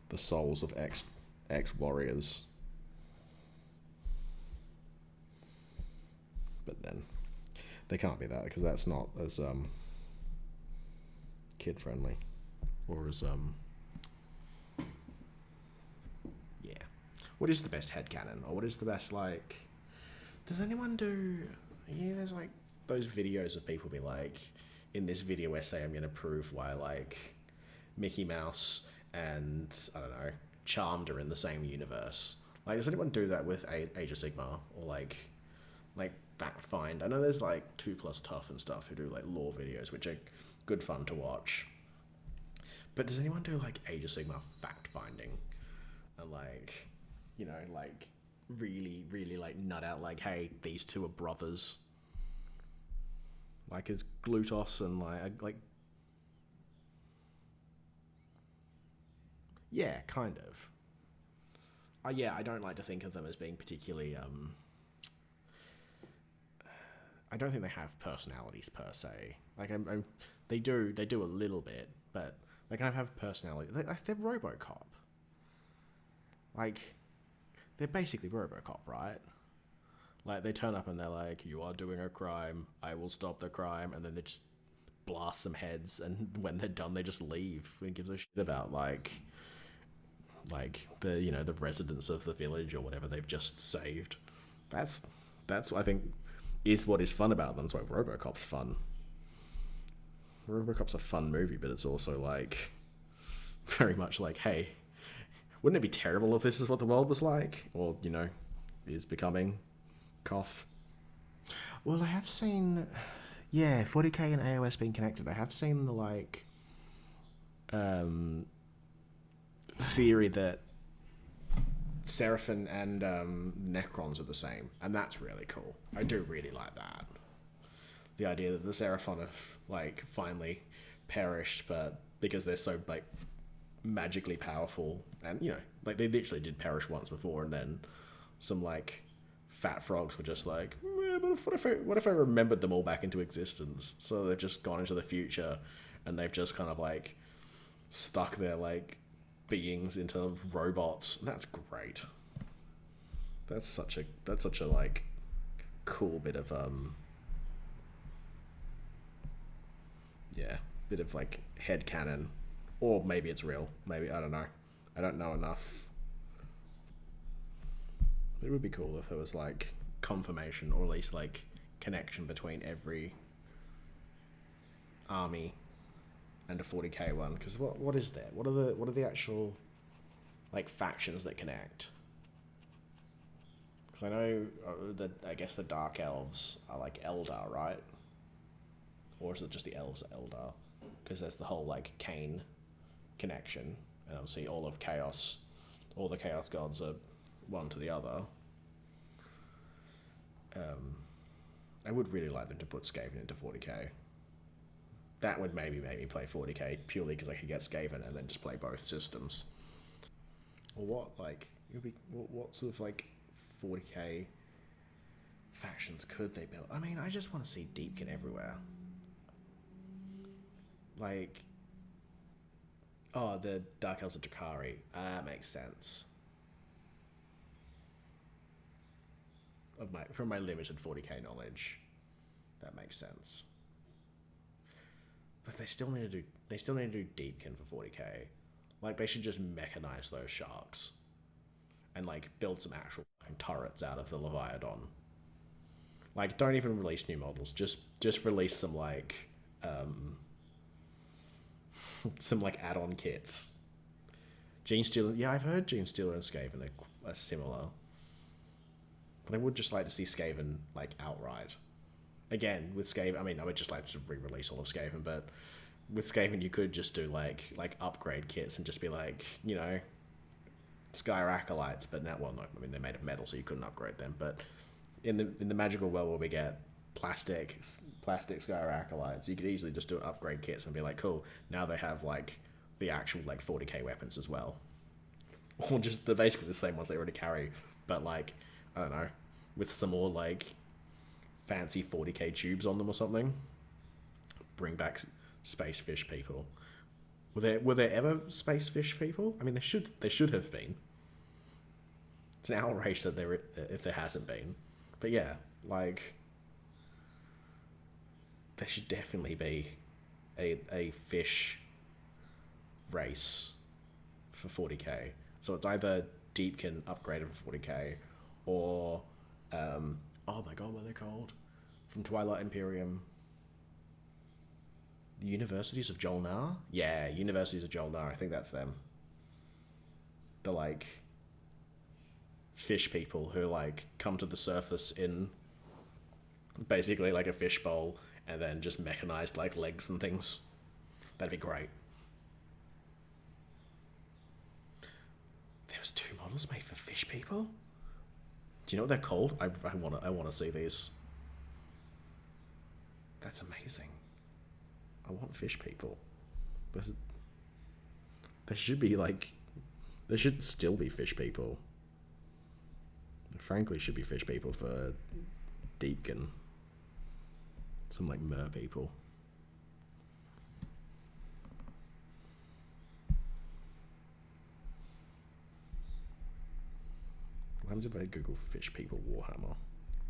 the souls of ex warriors. But then they can't be that, because that's not as kid friendly or as yeah. What is the best headcanon, or what is the best like? Does anyone do? Yeah, there's like those videos of people be like, in this video essay, I'm gonna prove why like Mickey Mouse and I don't know Charmed are in the same universe. Like, does anyone do that with Age of Sigmar or like Fact Find? I know there's like 2+ Tough and stuff who do like lore videos, which are good fun to watch. But does anyone do like Age of Sigmar fact finding and like, you know, like really like nut out like, hey, these two are brothers. Like, is Glutos and like yeah, kind of. Yeah, I don't like to think of them as being particularly. I don't think they have personalities per se. Like, they do a little bit, but they kind of have personality. They're RoboCop. Like, they're basically RoboCop, right? Like, they turn up and they're like, "You are doing a crime. I will stop the crime," and then they just blast some heads, and when they're done, they just leave. Who gives a shit about like the, you know, the residents of the village or whatever they've just saved? That's what I think is what is fun about them. That's why RoboCop's fun. RoboCop's a fun movie, but it's also like very much like, hey, wouldn't it be terrible if this is what the world was like, or, you know, is becoming? Cough. Well, I have seen, yeah, 40k and AOS being connected. I have seen the like theory that Seraphim and Necrons are the same, and that's really cool. I do really like that. The idea that the Seraphon have like finally perished, but because they're so like magically powerful, and you know, like they literally did perish once before, and then some like fat frogs were just like, but what if I remembered them all back into existence? So they've just gone into the future, and they've just kind of like stuck their like beings into robots. That's great. That's such a like cool bit of yeah, bit of like headcanon. Or maybe it's real. Maybe, I don't know. I don't know enough. It would be cool if there was like confirmation, or at least like connection between every army and a 40k one. Because what is there? What are the actual like factions that connect? Because I know that I guess the Dark Elves are like Eldar, right? Or is it just the elves are Eldar? Because there's the whole like Cain connection, and obviously all of chaos, all the chaos gods are one to the other. I would really like them to put Skaven into 40k. That would maybe make me play 40k purely because I could get Skaven and then just play both systems. Or what like it would be what sort of like 40k factions could they build? I mean, I just want to see Deepkin everywhere. Like, oh, the Dark Elves of Drakari. That makes sense. From my limited 40k knowledge, that makes sense. But they still need to do Deepkin for 40k. Like, they should just mechanize those sharks and like build some actual fucking turrets out of the Leviathan. Like, don't even release new models. Just release some like some like add-on kits. Gene Stealer, yeah, I've heard Gene Stealer and Skaven are similar. But I would just like to see Skaven like outright. Again, with Skaven, I mean, I would just like to re-release all of Skaven, but with Skaven, you could just do like upgrade kits and just be like, you know, Skyr Acolytes, but now, well, no, I mean, they're made of metal, so you couldn't upgrade them. But in the magical world where we get plastic Skyr Acolytes, you could easily just do upgrade kits and be like, cool, now they have like the actual like 40k weapons as well. Or just they're basically the same ones they already carry, but like, I don't know, with some more like fancy 40k tubes on them or something. Bring back space fish people. Were there ever space fish people? I mean, they should have been. It's an outrage that if there hasn't been. But yeah, like, there should definitely be a fish race for 40k. So it's either Deepkin upgraded for 40k, or oh my god, what are they called? from Twilight Imperium. The Universities of Jolnar? Yeah, Universities of Jolnar. I think that's them. The, like, fish people who, like, come to the surface in basically, like, a fishbowl and then just mechanized, like, legs and things. That'd be great. There was 2 models made for fish people? Do you know what they're called? I want to see these. That's amazing. I want fish people. There should be, like... There should still be fish people. There frankly should be fish people for Deepkin. Some, like, mer people. What happens if I Google fish people Warhammer?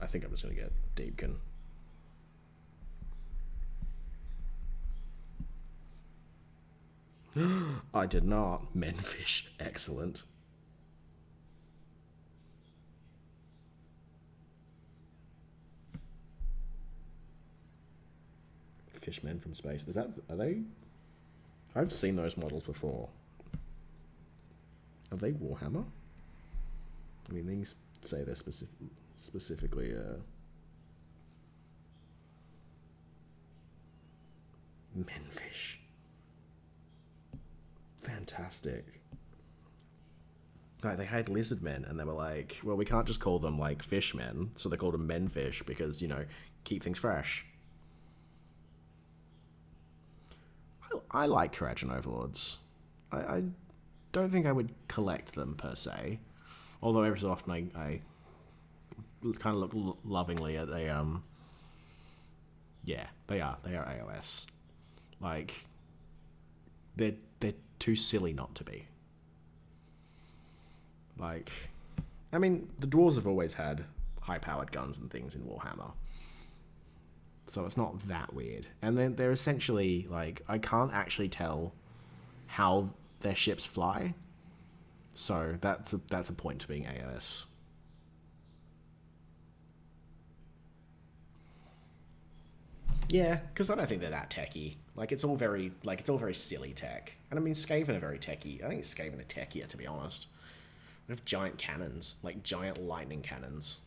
I think I'm just going to get Deepkin. I did not. Menfish. Excellent. Fishmen from space. Is that... Are they... I've seen those models before. Are they Warhammer? I mean, these say they're specifically... Menfish. Fantastic. Like, they had lizard men, and they were like, well, we can't just call them, like, fishmen, so they called them menfish because, you know, keep things fresh. I like Karajan Overlords. I don't think I would collect them, per se. Although every so often I kind of look lovingly at a, yeah, they are AOS. Like, they're too silly not to be. Like, I mean, the dwarves have always had high-powered guns and things in Warhammer. So it's not that weird. And then they're essentially, like, I can't actually tell how their ships fly. So that's a point to being AOS. Yeah, because I don't think they're that techy. Like, it's all very silly tech. And I mean, Skaven are very techy. I think Skaven are techier, to be honest. They have giant cannons, like giant lightning cannons.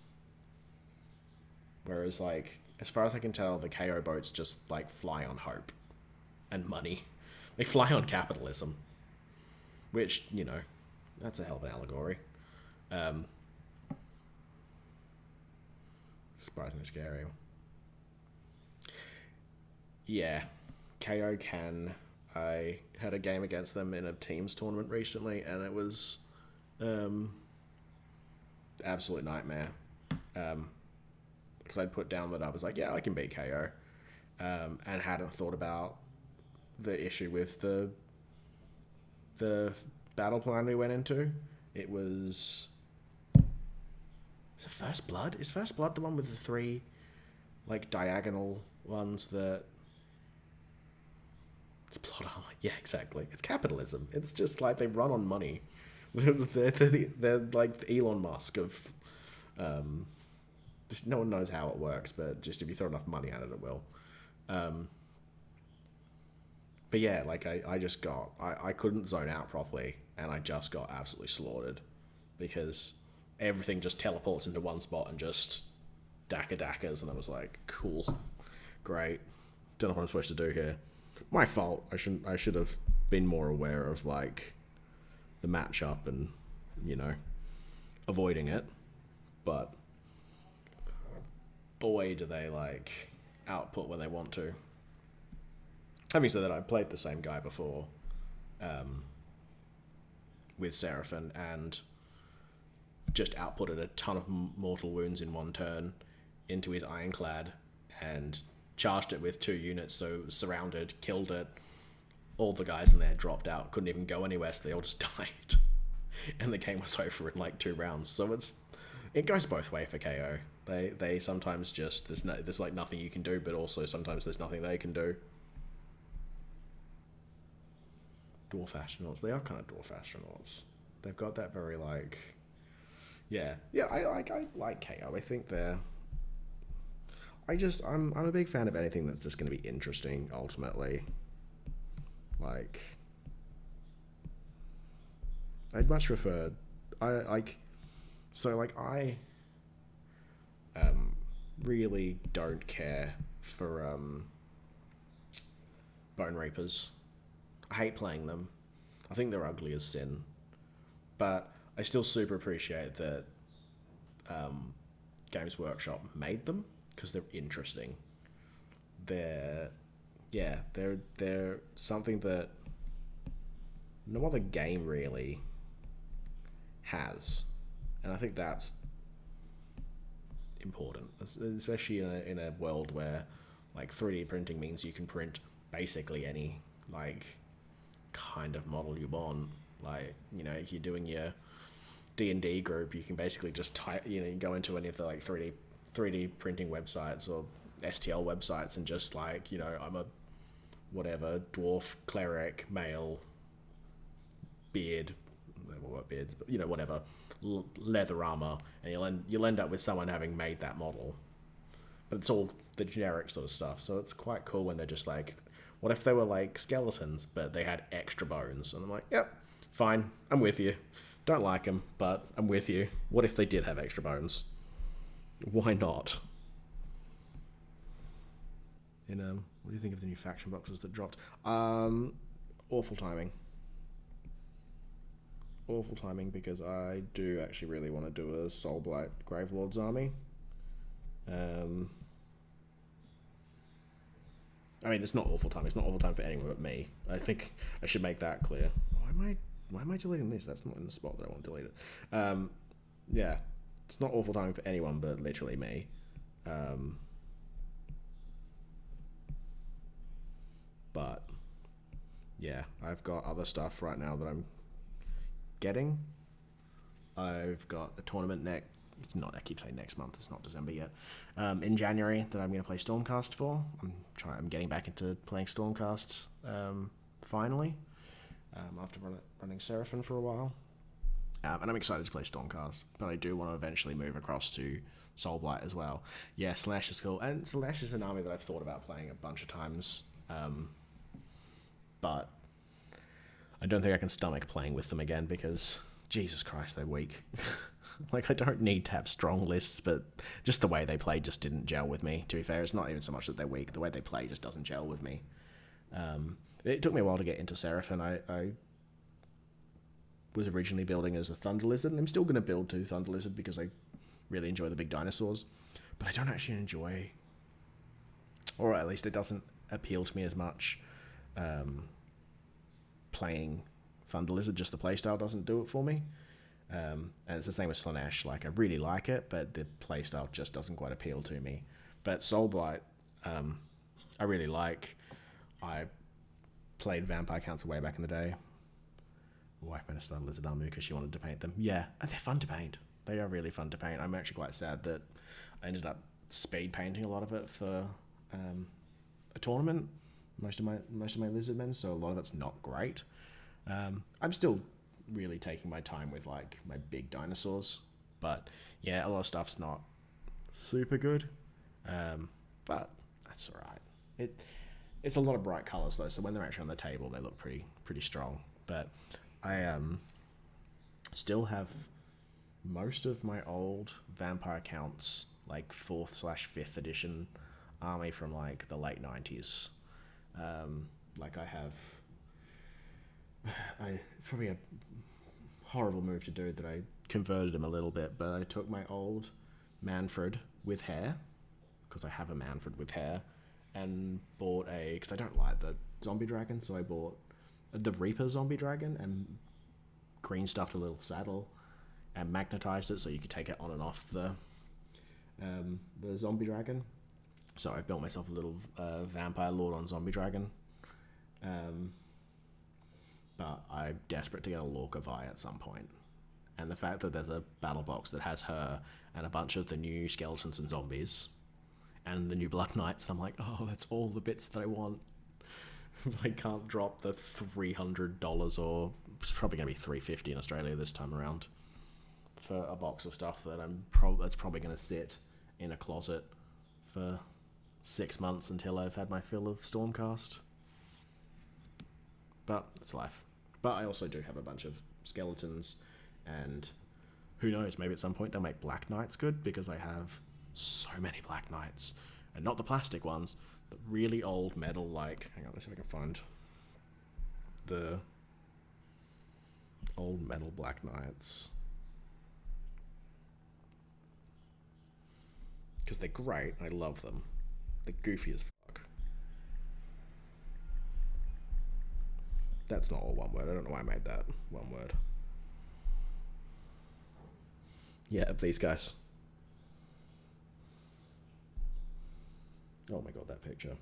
Whereas, like, as far as I can tell, the KO boats just, like, fly on hope and money. They fly on capitalism. Which, you know, that's a hell of an allegory. Surprisingly scary. Yeah, KO can. I had a game against them in a teams tournament recently, and it was absolute nightmare. Because I'd put down that I was like, yeah, I can beat KO, and hadn't thought about the issue with the battle plan we went into. It was... Is it First Blood? Is First Blood the one with the 3, like, diagonal ones that... It's plot armor. Yeah, exactly. It's capitalism. It's just like they run on money. They're like Elon Musk of... just no one knows how it works, but just if you throw enough money at it, it will. But yeah, like I just got... I couldn't zone out properly, and I just got absolutely slaughtered. Because everything just teleports into one spot and just dackers, and I was like, cool. Great. Don't know what I'm supposed to do here. My fault. I should have been more aware of, like, the matchup and, you know, avoiding it. But boy, do they, like, output when they want to. Having said that, I played the same guy before with Seraphim and just outputted a ton of mortal wounds in one turn into his Ironclad and charged it with 2 units, so it was surrounded, killed it. All the guys in there dropped out, couldn't even go anywhere, so they all just died. And the game was over in like 2 rounds. So it goes both ways for KO. They sometimes just there's like nothing you can do, but also sometimes there's nothing they can do. Dwarf astronauts, they are kind of dwarf astronauts. They've got that very like, yeah. I like KO. I think they're... I'm a big fan of anything that's just going to be interesting ultimately. Like, I'd much prefer, I really don't care for Bone Reapers. I hate playing them. I think they're ugly as sin, but I still super appreciate that Games Workshop made them because they're interesting. They're something that no other game really has, and I think that's important, especially in a world where like 3D printing means you can print basically any like kind of model you want. Like, you know, if you're doing your D&D group, you can basically just type, you know, you go into any of the like 3D printing websites or STL websites and just like, you know, I'm a whatever dwarf cleric male beard, what beards, but you know, whatever, leather armor, and you'll end up with someone having made that model. But it's all the generic sort of stuff, so it's quite cool when they're just like, what if they were like skeletons but they had extra bones? And I'm like, yep, fine, I'm with you. Don't like them, but I'm with you. What if they did have extra bones? Why not? What do you think of the new faction boxes that dropped? Awful timing. Awful timing, because I do actually really want to do a Soulblight Gravelord's army. I mean, it's not awful time. It's not awful time for anyone but me. I think I should make that clear. Why am I deleting this? That's not in the spot that I want to delete it. Yeah, it's not awful time for anyone but literally me. But yeah, I've got other stuff right now that I'm getting. I've got a tournament I keep saying next month, it's not December yet, in January, that I'm going to play Stormcast for. I'm getting back into playing Stormcast finally, after running Seraphim for a while, and I'm excited to play Stormcast, but I do want to eventually move across to Soulblight as well. Yeah, Slash is cool, and Slash is an army that I've thought about playing a bunch of times, but I don't think I can stomach playing with them again because, Jesus Christ, they're weak. Like, I don't need to have strong lists, but just the way they play just didn't gel with me. To be fair, it's not even so much that they're weak. The way they play just doesn't gel with me. It took me a while to get into Seraphim. I was originally building as a Thunder Lizard, and I'm still going to build to Thunder Lizard because I really enjoy the big dinosaurs. But I don't actually enjoy, or at least it doesn't appeal to me as much, playing Thunder Lizard. Just the playstyle doesn't do it for me. And it's the same with Slanesh. Like, I really like it, but the playstyle just doesn't quite appeal to me. But Soulblight, I really like. I played Vampire Council way back in the day. My wife made us start Lizard Army because she wanted to paint them. Yeah, and they're fun to paint. They are really fun to paint. I'm actually quite sad that I ended up speed painting a lot of it for a tournament. Most of my Lizardmen, so a lot of it's not great. I'm still really taking my time with like my big dinosaurs, but yeah, a lot of stuff's not super good, but that's all right. It's a lot of bright colors though, so when they're actually on the table they look pretty strong. But I still have most of my old Vampire Counts, like 4th/5th edition army from like the late 90s. Like I have, it's probably a horrible move to do that I converted him a little bit, but I took my old Manfred with hair, because I have a Manfred with hair, and bought because I don't like the zombie dragon, so I bought the Reaper zombie dragon and green stuffed a little saddle and magnetized it so you could take it on and off the zombie dragon. So I built myself a little vampire lord on zombie dragon. But I'm desperate to get a Lorca Vi at some point. And the fact that there's a battle box that has her and a bunch of the new skeletons and zombies and the new Blood Knights, I'm like, oh, that's all the bits that I want. I can't drop the $300, or it's probably going to be $350 in Australia this time around, for a box of stuff that that's probably going to sit in a closet for 6 months until I've had my fill of Stormcast. But it's life. But I also do have a bunch of skeletons, and who knows, maybe at some point they'll make Black Knights good, because I have so many Black Knights. And not the plastic ones, the really old metal, like, hang on, let's see if I can find the old metal Black Knights. Because they're great, I love them. They're goofy as fuck. That's not all one word, I don't know why I made that one word. Yeah, these guys. Oh my god, that picture.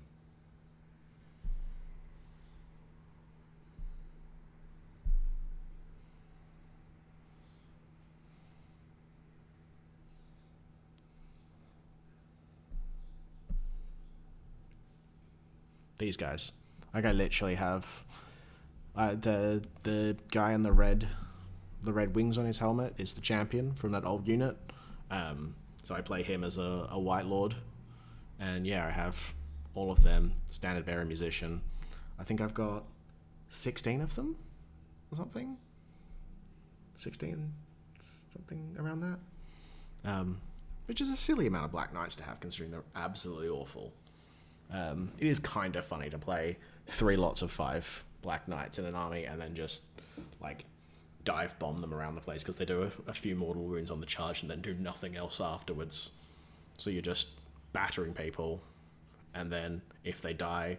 These guys. Like, I literally have the guy in the red wings on his helmet is the champion from that old unit. So I play him as a White Lord. And yeah, I have all of them, standard bearer musician. I think I've got 16 of them or something. 16, something around that. Which is a silly amount of Black Knights to have, considering they're absolutely awful. It is kind of funny to play 3 lots of 5 Black Knights in an army and then just, like, dive bomb them around the place, because they do a few mortal wounds on the charge and then do nothing else afterwards. So you're just battering people, and then if they die,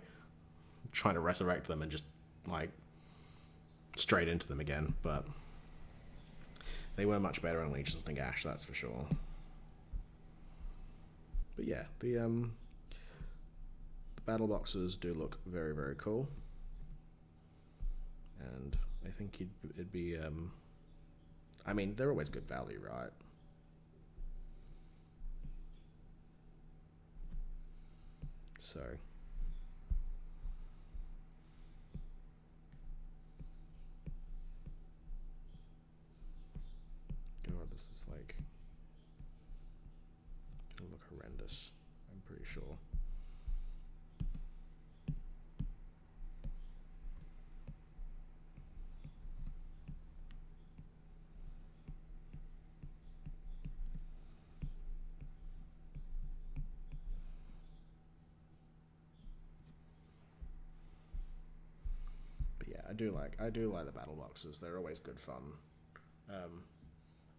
trying to resurrect them and just, like, straight into them again. But they were much better on Legions than Gash, that's for sure. But yeah, the battle boxes do look very, very cool, and I think it'd be I mean, they're always good value, right? So God, this is like gonna look horrendous, I'm pretty sure. I do like the battle boxes. They're always good fun.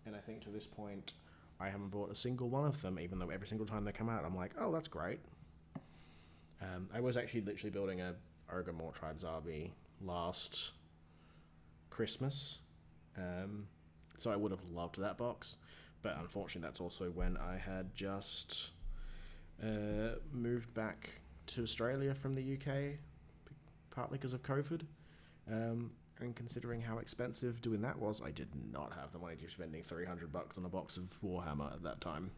And I think to this point, I haven't bought a single one of them, even though every single time they come out, I'm like, oh, that's great. I was actually literally building a Ogre Mortrides army last Christmas. So I would have loved that box. But unfortunately, that's also when I had just moved back to Australia from the UK, partly because of COVID. And considering how expensive doing that was, I did not have the money to be spending $300 on a box of Warhammer at that time.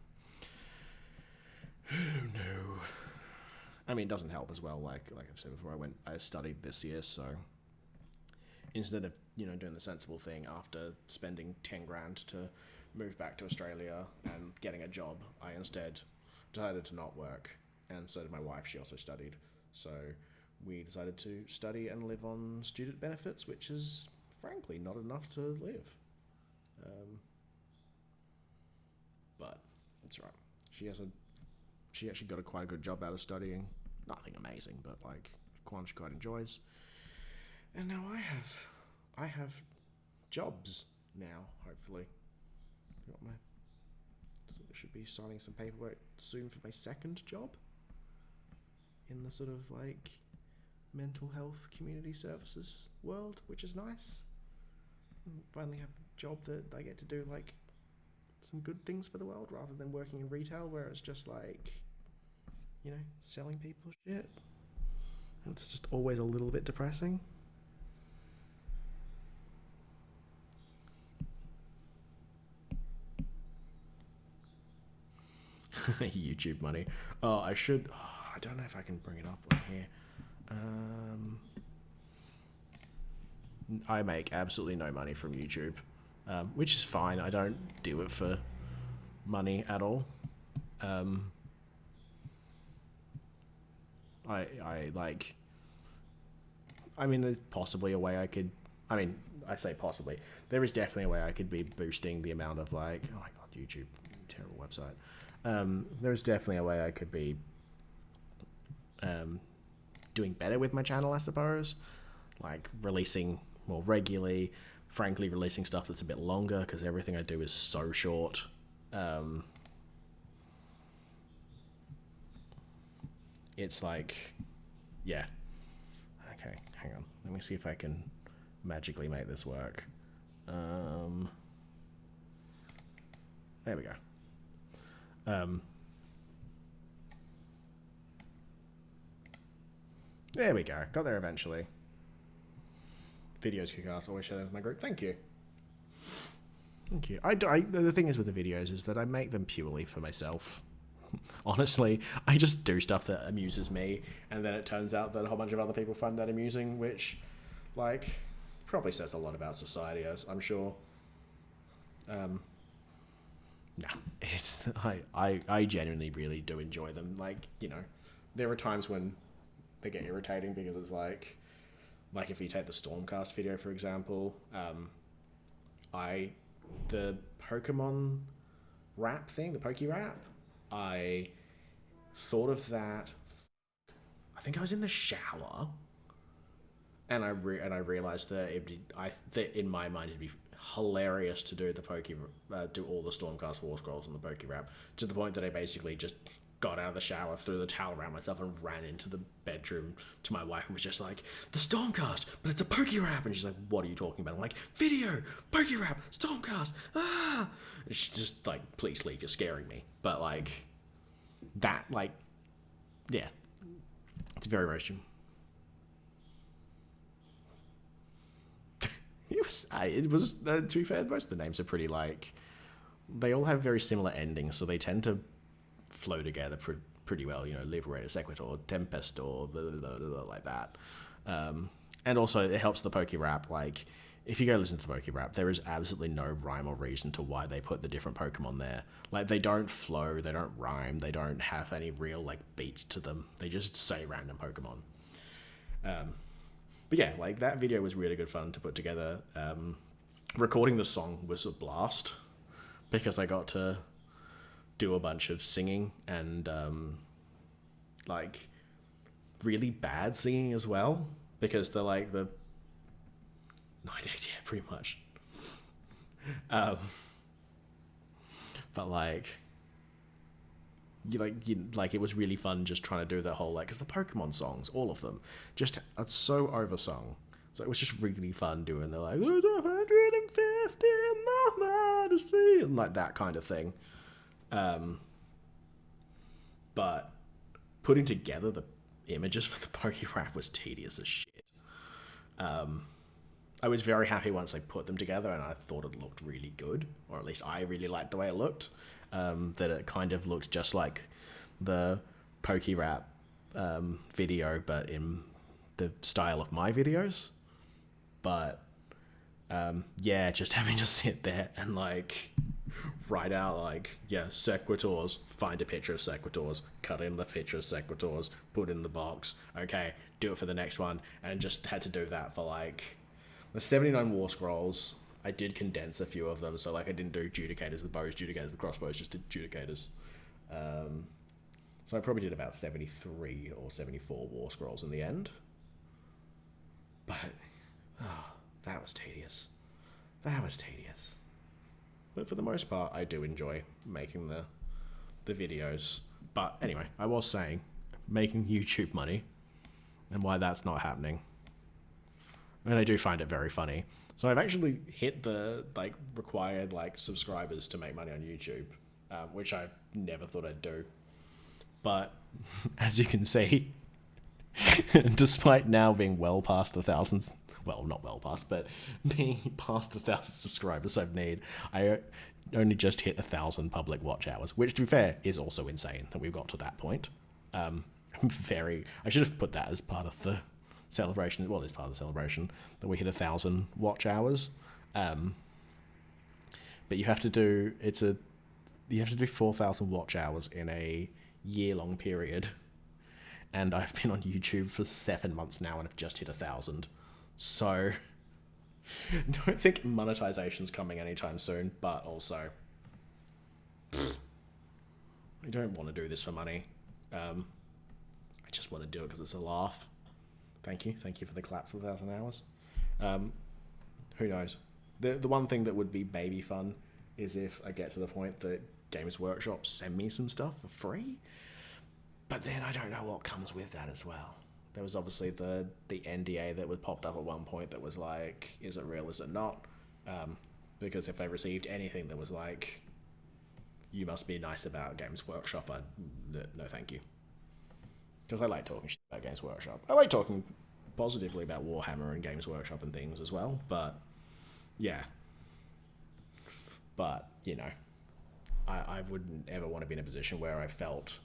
Oh no. I mean, it doesn't help as well. Like I've said before, I studied this year, so instead of doing the sensible thing after spending 10 grand to move back to Australia and getting a job, I instead decided to not work, and so did my wife. She also studied, so we decided to study and live on student benefits, which is frankly not enough to live. But it's right. She actually got quite a good job out of studying. Nothing amazing, but like one she quite enjoys. And now I have jobs now. Hopefully, should be signing some paperwork soon for my second job in the sort of like mental health community services world, which is nice. Finally have a job that I get to do like some good things for the world, rather than working in retail where it's just like, selling people shit. It's just always a little bit depressing. YouTube money. I don't know if I can bring it up on here. I make absolutely no money from YouTube, which is fine. I don't do it for money at all. I like. I mean, there's possibly a way I could. I mean, I say possibly. There is definitely a way I could be boosting the amount of like. Oh my god, YouTube, terrible website. There's definitely a way I could be doing better with my channel, I suppose. Like releasing more regularly. Frankly, releasing stuff that's a bit longer because everything I do is so short. It's like, yeah. Okay, hang on. Let me see if I can magically make this work. There we go. There we go. Got there eventually. Videos kick ass. Always share them with my group. Thank you. Thank you. The thing is with the videos is that I make them purely for myself. Honestly, I just do stuff that amuses me, and then it turns out that a whole bunch of other people find that amusing, which, like, probably says a lot about society, I'm sure. No, it's I genuinely really do enjoy them. Like, you know, there are times when they get irritating because it's like if you take the Stormcast video for example, the Pokemon rap thing, the Poke rap, I thought of that. I think I was in the shower, and I realized that that in my mind it'd be hilarious to do the do all the Stormcast War Scrolls and the Poke rap, to the point that I basically just got out of the shower, threw the towel around myself, and ran into the bedroom to my wife and was just like, the Stormcast, but it's a Poke rap. And she's like, what are you talking about? I'm like, video, Poke rap, Stormcast, ah! And she's just like, please leave, you're scaring me. But like, that, like, yeah, it's very roasting. It was to be fair, most of the names are pretty like, they all have very similar endings, so they tend to flow together pretty well, you know, Liberator, Sequitur, Tempest, or blah, blah, blah, blah, like that. And also it helps the Poke rap. Like, if you go listen to the Poke rap, there is absolutely no rhyme or reason to why they put the different Pokemon there. Like, they don't flow, they don't rhyme, they don't have any real like beat to them. They just say random Pokemon. But yeah, like, that video was really good fun to put together. Recording the song was a blast because I got to do a bunch of singing and like really bad singing as well, because they're like the yeah, pretty much. But like it was really fun just trying to do that whole, like, because the Pokemon songs, all of them, just are so oversung. So it was just really fun doing the like 150 Mama to see, and like that kind of thing. But putting together the images for the Poke rap was tedious as shit. I was very happy once I put them together and I thought it looked really good, or at least I really liked the way it looked. That it kind of looked just like the Poke rap video, but in the style of my videos. But yeah, just having to sit there and like write out like, yeah, Sequitors, find a picture of Sequitors, cut in the picture of Sequitors, put in the box, okay, do it for the next one, and just had to do that for like the 79 War Scrolls. I did condense a few of them, so like I didn't do Judicators with bows, Judicators with crossbows, just did Judicators. So I probably did about 73 or 74 War Scrolls in the end. But, that was tedious. That was tedious. But for the most part, I do enjoy making the videos. But anyway, I was saying, making YouTube money, and why that's not happening. And I do find it very funny. So I've actually hit the like required like subscribers to make money on YouTube, which I never thought I'd do. But as you can see, despite now being well past the thousands, well, not well past, but being past the 1,000 subscribers I've need, I only just hit 1,000 public watch hours, which to be fair is also insane that we've got to that point. I should have put that as part of the celebration. Well, it's part of the celebration that we hit 1,000 watch hours. But you have to do 4,000 watch hours in a year-long period, and I've been on YouTube for 7 months now and I've just hit 1,000. So don't think monetization's coming anytime soon, but also I don't want to do this for money. I just want to do it because it's a laugh. Thank you for the claps for 1,000 hours. Who knows? The one thing that would be maybe fun is if I get to the point that Games Workshop send me some stuff for free. But then I don't know what comes with that as well. There was obviously the NDA that was popped up at one point that was like, is it real, is it not? Because if they received anything that was like, you must be nice about Games Workshop, no thank you. Because I like talking shit about Games Workshop. I like talking positively about Warhammer and Games Workshop and things as well, but yeah. But, you know, I wouldn't ever want to be in a position where I felt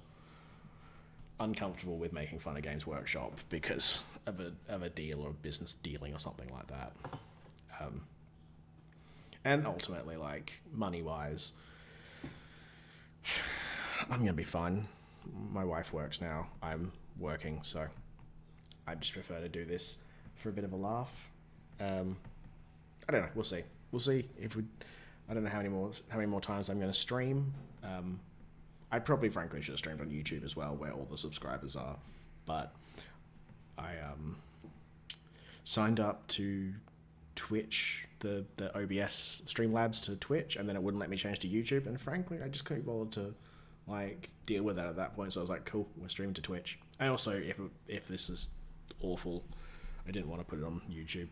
uncomfortable with making fun of Games Workshop because of a deal or a business dealing or something like that. And ultimately, like, money-wise, I'm going to be fine. My wife works now. I'm working, so I just prefer to do this for a bit of a laugh. I don't know. We'll see. We'll see if we... I don't know how many more times I'm going to stream. I probably, frankly, should have streamed on YouTube as well, where all the subscribers are. But I signed up to Twitch, the OBS Streamlabs to Twitch, and then it wouldn't let me change to YouTube. And frankly, I just couldn't bother to like deal with that at that point. So I was like, cool, we're streaming to Twitch. And also, if this is awful, I didn't want to put it on YouTube.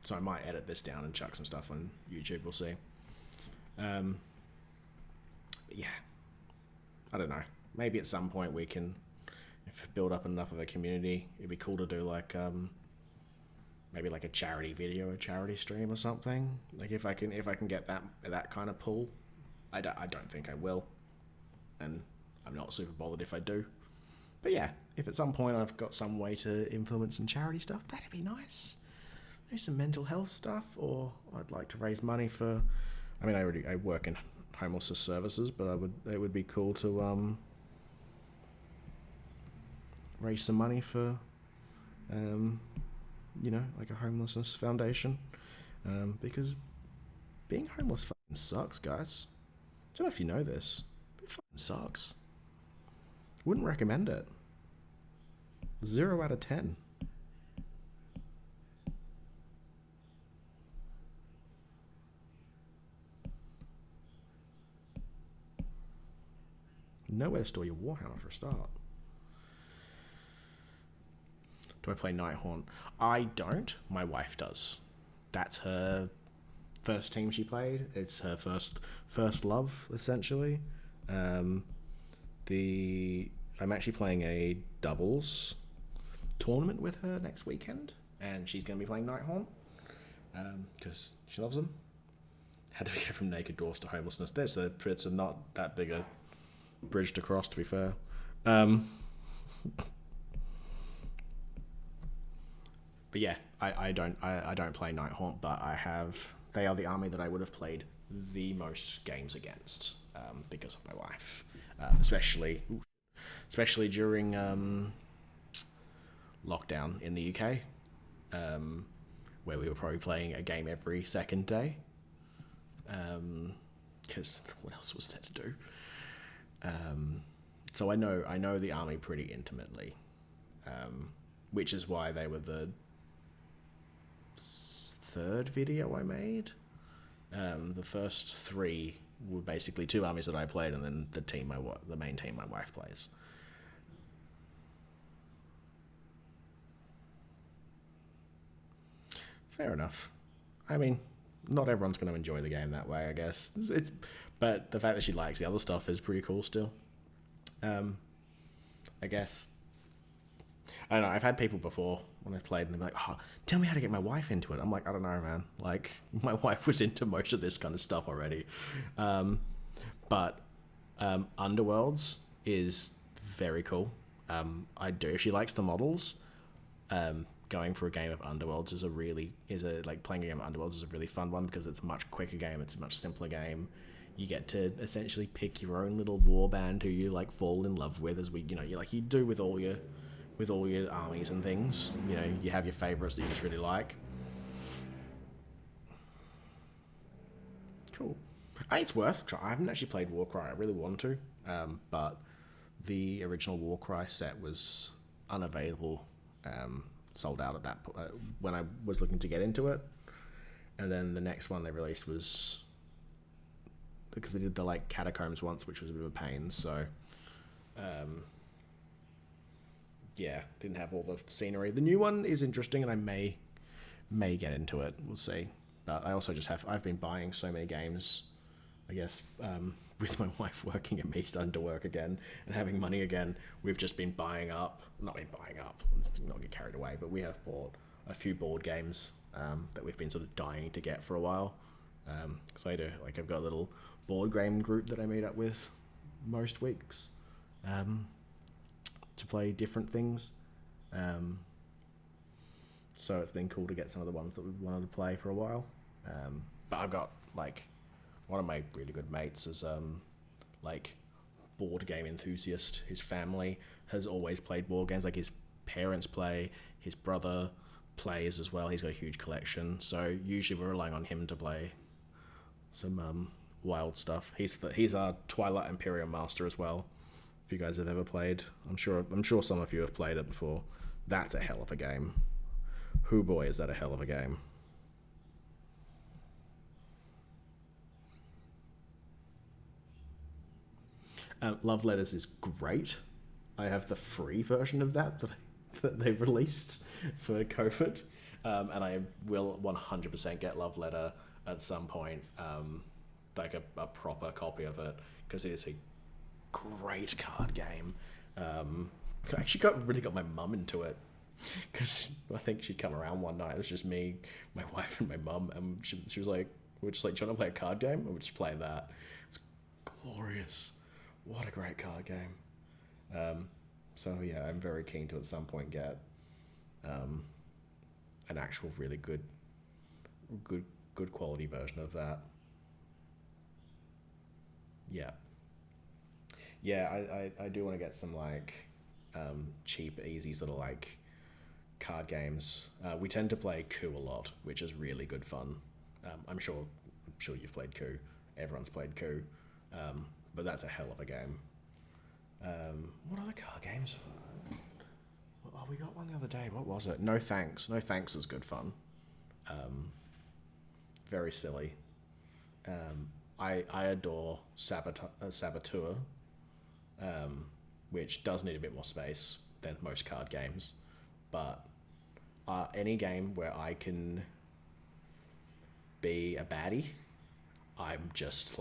So I might edit this down and chuck some stuff on YouTube. We'll see. Yeah, I don't know. Maybe at some point we can, if build up enough of a community, it'd be cool to do like maybe like a charity video, a charity stream or something. Like if I can get that kind of pull. I don't think I will, and I'm not super bothered if I do. But yeah, if at some point I've got some way to implement some charity stuff, that'd be nice. Maybe some mental health stuff, or I'd like to raise money for. I mean, I work in homelessness services, but it would be cool to raise some money for, like a homelessness foundation, because being homeless fucking sucks, guys. I don't know if you know this, but it fucking sucks. Wouldn't recommend it. 0 out of 10. Nowhere to store your Warhammer for a start. Do I play Nighthaunt? I don't. My wife does. That's her first team she played. It's her first love, essentially. I'm actually playing a doubles tournament with her next weekend, and she's going to be playing Nighthaunt because she loves them. Had to get from naked dwarfs to homelessness. It's not that big a bridge to cross, to be fair. But yeah, I don't play Nighthaunt, but they are the army that I would have played the most games against, because of my wife, especially during lockdown in the UK, where we were probably playing a game every second day, because what else was there to do? So I know the army pretty intimately, which is why they were the third video I made. The first 3 were basically 2 armies that I played, and then the main team my wife plays. Fair enough. I mean, not everyone's going to enjoy the game that way, I guess. But the fact that she likes the other stuff is pretty cool still. I guess. I don't know, I've had people before when I've played and they're like, oh, tell me how to get my wife into it. I'm like, I don't know, man. Like, my wife was into most of this kind of stuff already. But Underworlds is very cool. If she likes the models, going for a game of Underworlds playing a game of Underworlds is a really fun one because it's a much quicker game, it's a much simpler game. You get to essentially pick your own little war band who you like fall in love with, as you do with all your armies and things. You have your favorites that you just really like. Cool. It's worth a try. I haven't actually played Warcry. I really want to, but the original Warcry set was unavailable, sold out at that point when I was looking to get into it. And then the next one they released was, because they did the like Catacombs once, which was a bit of a pain. So, didn't have all the scenery. The new one is interesting, and I may get into it. We'll see. But I also I've been buying so many games, I guess, with my wife working and me starting to work again and having money again. We've just been not been buying up, let's not get carried away, but we have bought a few board games that we've been sort of dying to get for a while. So I've got a little board game group that I meet up with most weeks to play different things. So it's been cool to get some of the ones that we've wanted to play for a while. But I've got one of my really good mates is board game enthusiast. His family has always played board games. Like his parents play, his brother plays as well. He's got a huge collection. So usually we're relying on him to play some wild stuff. He's our Twilight Imperium master as well. If you guys have ever played, I'm sure some of you have played it before. That's a hell of a game. Hoo boy, is that a hell of a game. Love Letters is great. I have the free version of that they released for COVID, and I will 100% get Love Letter at some point, like a proper copy of it, because it is a great card game. I actually really got my mum into it, because I think she'd come around one night. It was just me, my wife, and my mum, and she was like, "We're just like, do you want to play a card game?" And we're just playing that. It's glorious. What a great card game. So yeah, I'm very keen to at some point get an actual really good quality version of that. Yeah. Yeah, I do want to get some cheap, easy sort of card games. We tend to play Coup a lot, which is really good fun. I'm sure you've played Coup. Everyone's played Coup. But that's a hell of a game. What other card games? Oh, we got one the other day. What was it? No Thanks. No Thanks is good fun. Very silly. I adore Saboteur, which does need a bit more space than most card games. But any game where I can be a baddie, I'm just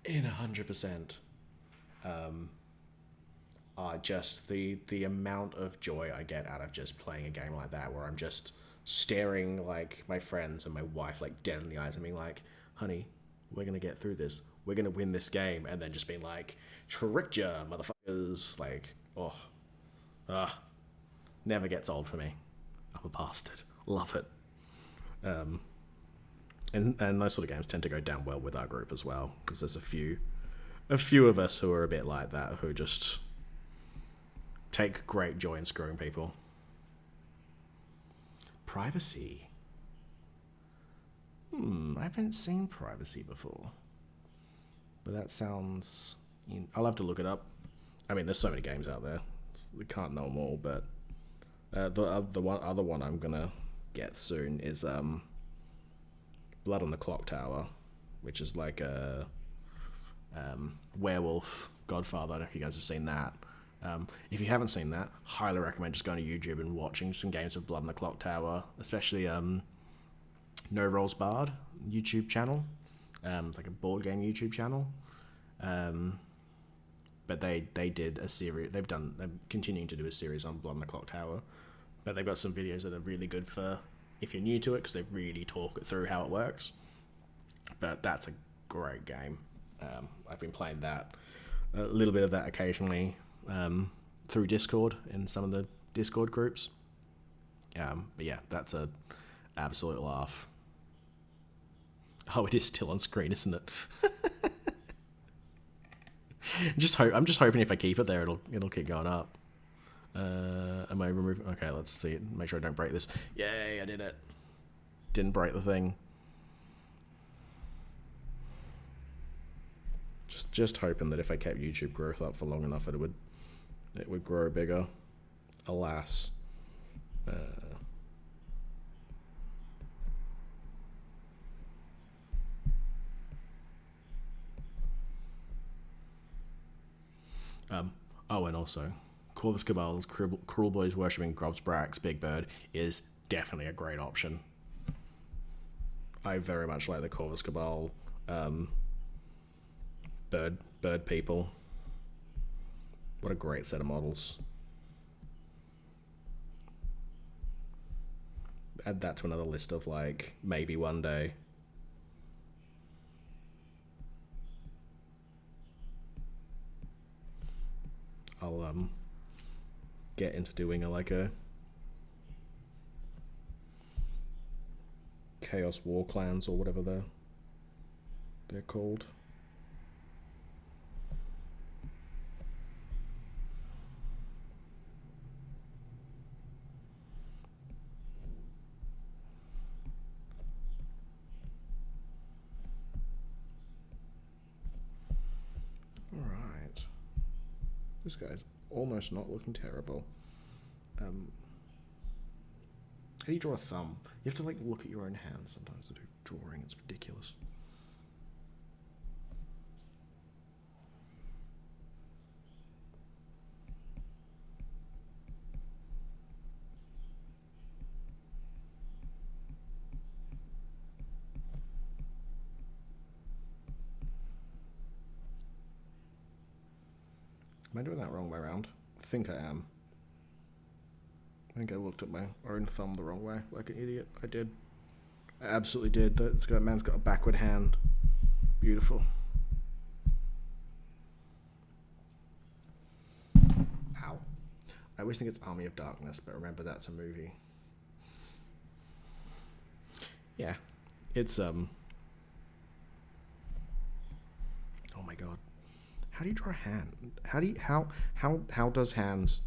in 100%. Just the amount of joy I get out of just playing a game like that, where I'm just staring my friends and my wife dead in the eyes and being like, "Honey, we're gonna get through this. We're gonna win this game," and then just being like, "Tricked ya, motherfuckers!" Never gets old for me. I'm a bastard. Love it. And those sort of games tend to go down well with our group as well, because there's a few of us who are a bit like that, who just take great joy in screwing people. Privacy. I haven't seen Privacy before, but that sounds... I'll have to look it up. I mean, there's so many games out there. We can't know them all, but the other one I'm gonna get soon is Blood on the Clock Tower, which is like a werewolf Godfather. I don't know if you guys have seen that. If you haven't seen that, highly recommend just going to YouTube and watching some games of Blood on the Clock Tower, especially No Rolls Barred YouTube channel. It's like a board game YouTube channel. But they did a series. They're continuing to do a series on Blood on the Clock Tower. But they've got some videos that are really good for if you're new to it, because they really talk it through how it works. But that's a great game. I've been playing that, a little bit of that occasionally through Discord in some of the Discord groups. But yeah, that's a absolute laugh. Oh, it is still on screen, isn't it? I'm just hoping if I keep it there, it'll keep going up. Am I removing? Okay, let's see. Make sure I don't break this. Yay, I did it. Didn't break the thing. Just hoping that if I kept YouTube growth up for long enough, it would grow bigger. Alas. Oh, and also, Corvus Cabal's Cruel Boys Worshipping Grobsbrack's Big Bird is definitely a great option. I very much like the Corvus Cabal bird people. What a great set of models. Add that to another list of, like, maybe one day. I'll get into doing a Chaos War Clans or whatever they're called. Alright. This guy's almost not looking terrible. How do you draw a thumb? You have to, like, look at your own hands sometimes to do drawing. It's ridiculous. Am I doing that wrong way around? I think I am. I think I looked at my own thumb the wrong way, like an idiot. I did. I absolutely did. That man's got a backward hand. Beautiful. Ow. I always think it's Army of Darkness, but remember that's a movie. Yeah. It's, Oh my god. How do you draw a hand? How does hands,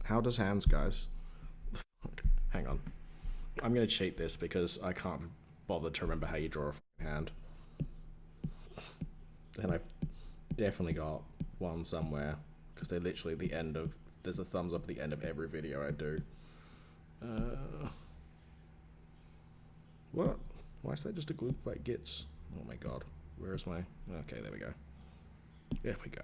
guys? Hang on. I'm gonna cheat this because I can't bother to remember how you draw a hand. And I've definitely got one somewhere, because they're literally at the end of, there's a thumbs up at the end of every video I do. What? Why is that just a glue like gits? Oh my god. Where's my, okay, there we go. There we go.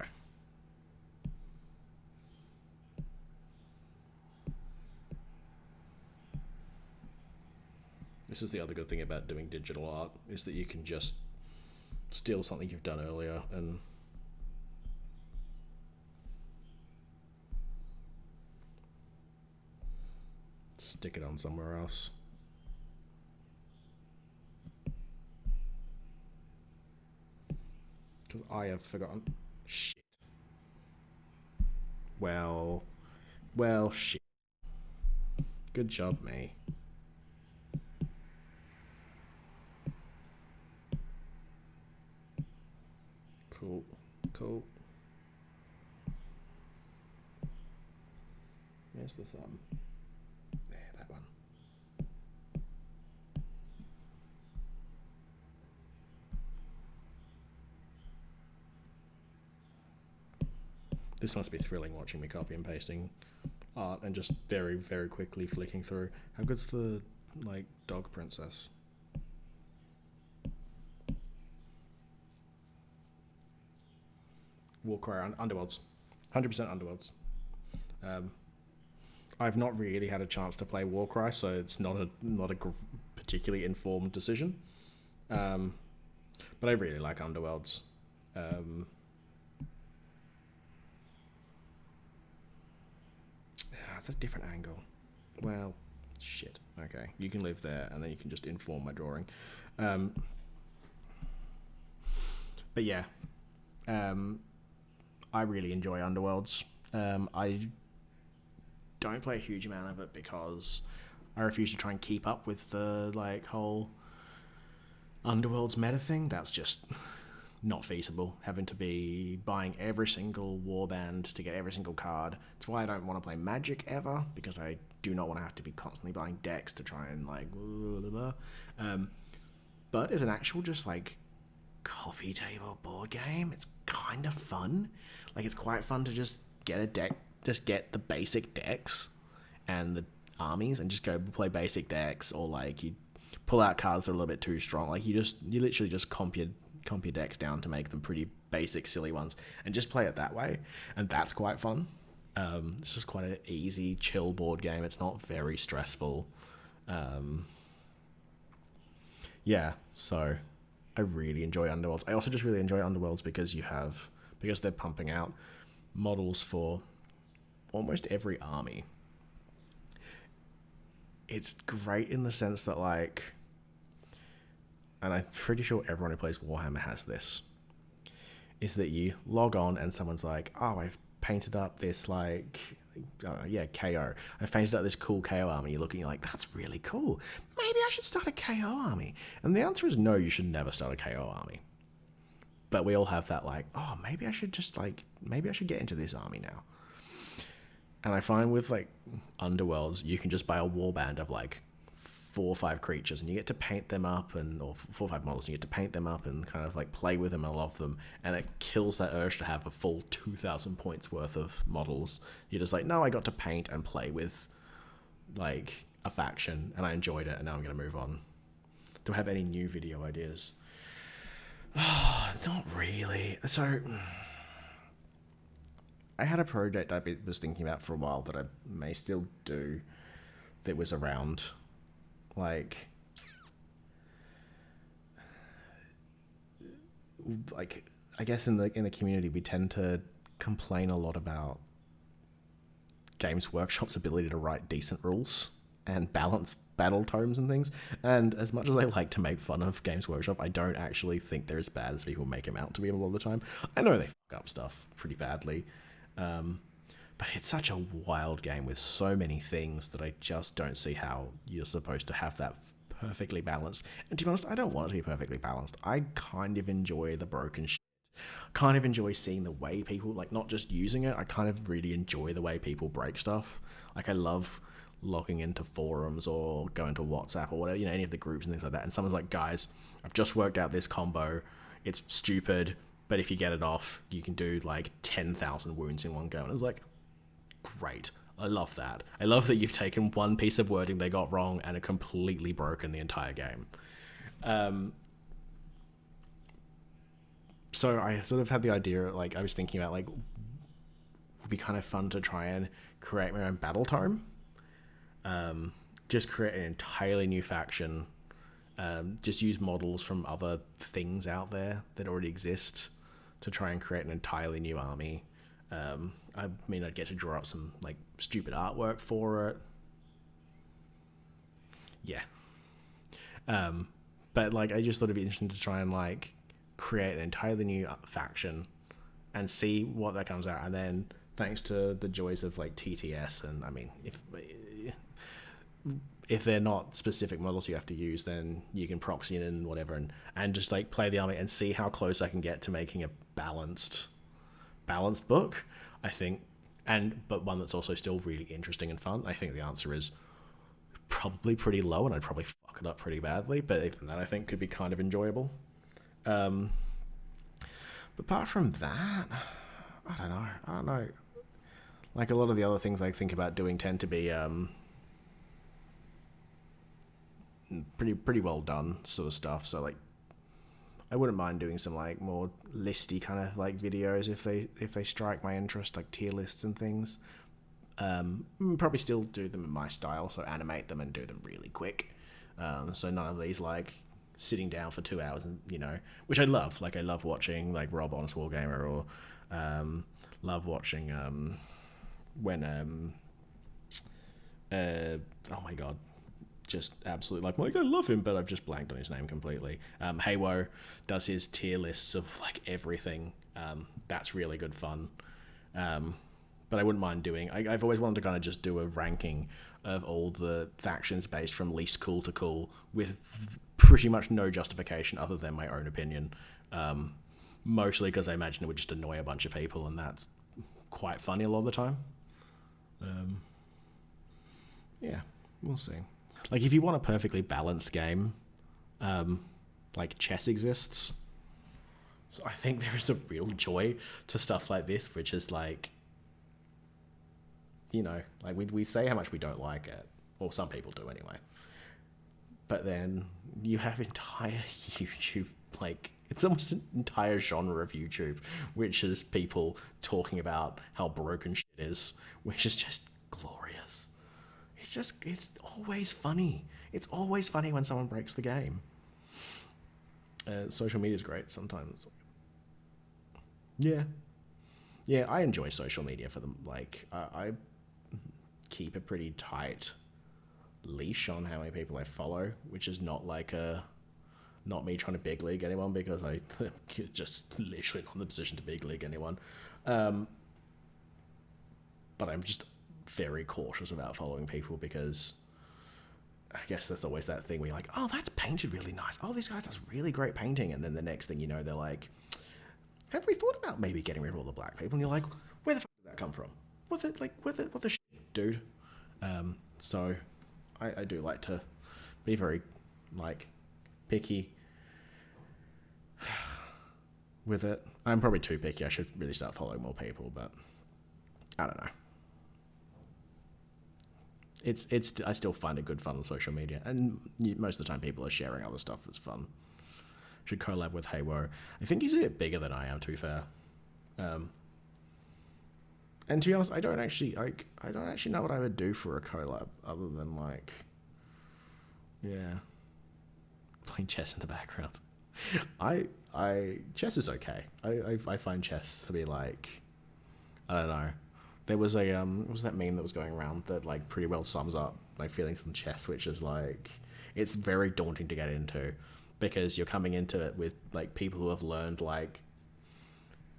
This is the other good thing about doing digital art, is that you can just steal something you've done earlier and stick it on somewhere else. Because I have forgotten. Shit. Well, shit. Good job, me. Cool. Where's the thumb? There, that one. This must be thrilling, watching me copy and pasting art and just very, very quickly flicking through. How good's the, like, dog princess? Warcry Underworlds. 100% Underworlds. I've not really had a chance to play Warcry, so it's not a particularly informed decision. But I really like Underworlds. It's a different angle. Well, shit. Okay, you can live there, and then you can just inform my drawing. But yeah. I really enjoy Underworlds. I don't play a huge amount of it because I refuse to try and keep up with the, like, whole Underworlds meta thing. That's just not feasible. Having to be buying every single warband to get every single card. That's why I don't want to play Magic ever, because I do not want to have to be constantly buying decks to try and like blah, blah, blah. But as an actual just like coffee table board game, it's kind of fun. Like, it's quite fun to just get a deck, just get the basic decks and the armies and just go play basic decks, or like you pull out cards that are a little bit too strong. Like you literally just comp your decks down to make them pretty basic, silly ones, and just play it that way. And that's quite fun. It's just quite an easy, chill board game. It's not very stressful. Yeah, so I really enjoy Underworlds. I also just really enjoy Underworlds because they're pumping out models for almost every army. It's great in the sense that, like, and I'm pretty sure everyone who plays Warhammer has this, is that you log on and someone's like, oh, I've painted up this, like, KO. I've painted up this cool KO army. You're like, that's really cool. Maybe I should start a KO army. And the answer is no, you should never start a KO army. But we all have that, like, oh, maybe I should get into this army now. And I find with, like, Underworlds, you can just buy a warband of, like, 4 or 5 creatures, and you get to paint them up, or 4 or 5 models, and you get to paint them up and kind of, like, play with them and love them, and it kills that urge to have a full 2,000 points worth of models. You're just like, no, I got to paint and play with, like, a faction, and I enjoyed it, and now I'm going to move on. Do I have any new video ideas? Not really. So, I had a project I was thinking about for a while that I may still do, that was around, like, I guess in the community we tend to complain a lot about Games Workshop's ability to write decent rules and balance battle tomes and things. And as much as I like to make fun of Games Workshop, I don't actually think they're as bad as people make them out to be a lot of the time. I know they fuck up stuff pretty badly. But it's such a wild game with so many things that I just don't see how you're supposed to have that perfectly balanced. And to be honest, I don't want it to be perfectly balanced. I kind of enjoy the broken shit. Kind of enjoy seeing the way people, like, not just using it, I kind of really enjoy the way people break stuff. Like, I love logging into forums or going to WhatsApp or whatever, any of the groups and things like that. And someone's like, guys, I've just worked out this combo. It's stupid, but if you get it off, you can do like 10,000 wounds in one go. And it was like, great. I love that. I love that you've taken one piece of wording they got wrong and it completely broken the entire game. So I sort of had the idea, like, I was thinking about, like, would be kind of fun to try and create my own battle tome. Just create an entirely new faction. Just use models from other things out there that already exist to try and create an entirely new army. I mean, I'd get to draw up some, like, stupid artwork for it. Yeah. But, like, I just thought it'd be interesting to try and, like, create an entirely new faction and see what that comes out. And then, thanks to the joys of, like, TTS, and, I mean, if they're not specific models you have to use, then you can proxy in and whatever, and just, like, play the army and see how close I can get to making a balanced book, I think, but one that's also still really interesting and fun. I think the answer is probably pretty low, and I'd probably fuck it up pretty badly, but even that I think could be kind of enjoyable. But apart from that, I don't know. Like, a lot of the other things I think about doing tend to be pretty well done sort of stuff. So, like, I wouldn't mind doing some, like, more listy kind of, like, videos if they strike my interest, like tier lists and things. Probably still do them in my style, so animate them and do them really quick. So none of these, like, sitting down for 2 hours and, which I love. Like, I love watching, like, Rob Honest Wargamer, or love watching when oh my god, just absolutely, like, I love him, but I've just blanked on his name completely. Haywo does his tier lists of, like, everything. That's really good fun. But I wouldn't mind doing, I've always wanted to kind of just do a ranking of all the factions based from least cool to cool with pretty much no justification other than my own opinion. Mostly because I imagine it would just annoy a bunch of people, and that's quite funny a lot of the time. Yeah, we'll see. Like, if you want a perfectly balanced game, like chess exists. So I think there is a real joy to stuff like this, which is like, you know, like we say how much we don't like it, or some people do anyway. But then you have entire YouTube, like, it's almost an entire genre of YouTube, which is people talking about how broken shit is, which is just glorious. It's always funny. It's always funny when someone breaks the game. Social media is great sometimes. Yeah. Yeah, I enjoy social media for them. Like, I keep a pretty tight leash on how many people I follow, which is not like not me trying to big league anyone, because I just literally not in the position to big league anyone. But I'm just very cautious about following people, because I guess there's always that thing where you're like, oh, that's painted really nice. Oh, this guy does really great painting. And then the next thing you know, they're like, have we thought about maybe getting rid of all the black people? And you're like, where the fuck did that come from? What the shit, dude? So I do like to be very, like, picky with it. I'm probably too picky. I should really start following more people, but I don't know. I still find it good fun on social media, and most of the time people are sharing other stuff that's fun. Should collab with Haywo. I think he's a bit bigger than I am, to be fair. And to be honest, I don't actually know what I would do for a collab other than, like, yeah, playing chess in the background. Chess is okay. I find chess to be, like, I don't know. There was a what was that meme that was going around that, like, pretty well sums up my feelings on chess, which is like, it's very daunting to get into, because you're coming into it with, like, people who have learned, like,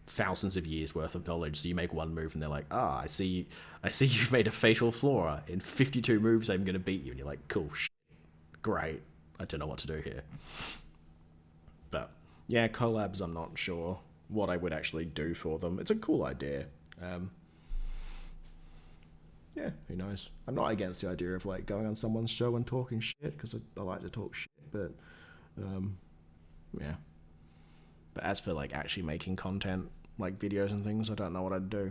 thousands of years worth of knowledge. So you make one move and they're like, I see you've made a fatal flaw. In 52 moves I'm gonna beat you. And you're like, cool, great, I don't know what to do here. But yeah, collabs, I'm not sure what I would actually do for them. It's a cool idea. Yeah, who knows? I'm not against the idea of, like, going on someone's show and talking shit, because I like to talk shit, but yeah. But as for, like, actually making content, like videos and things, I don't know what I'd do.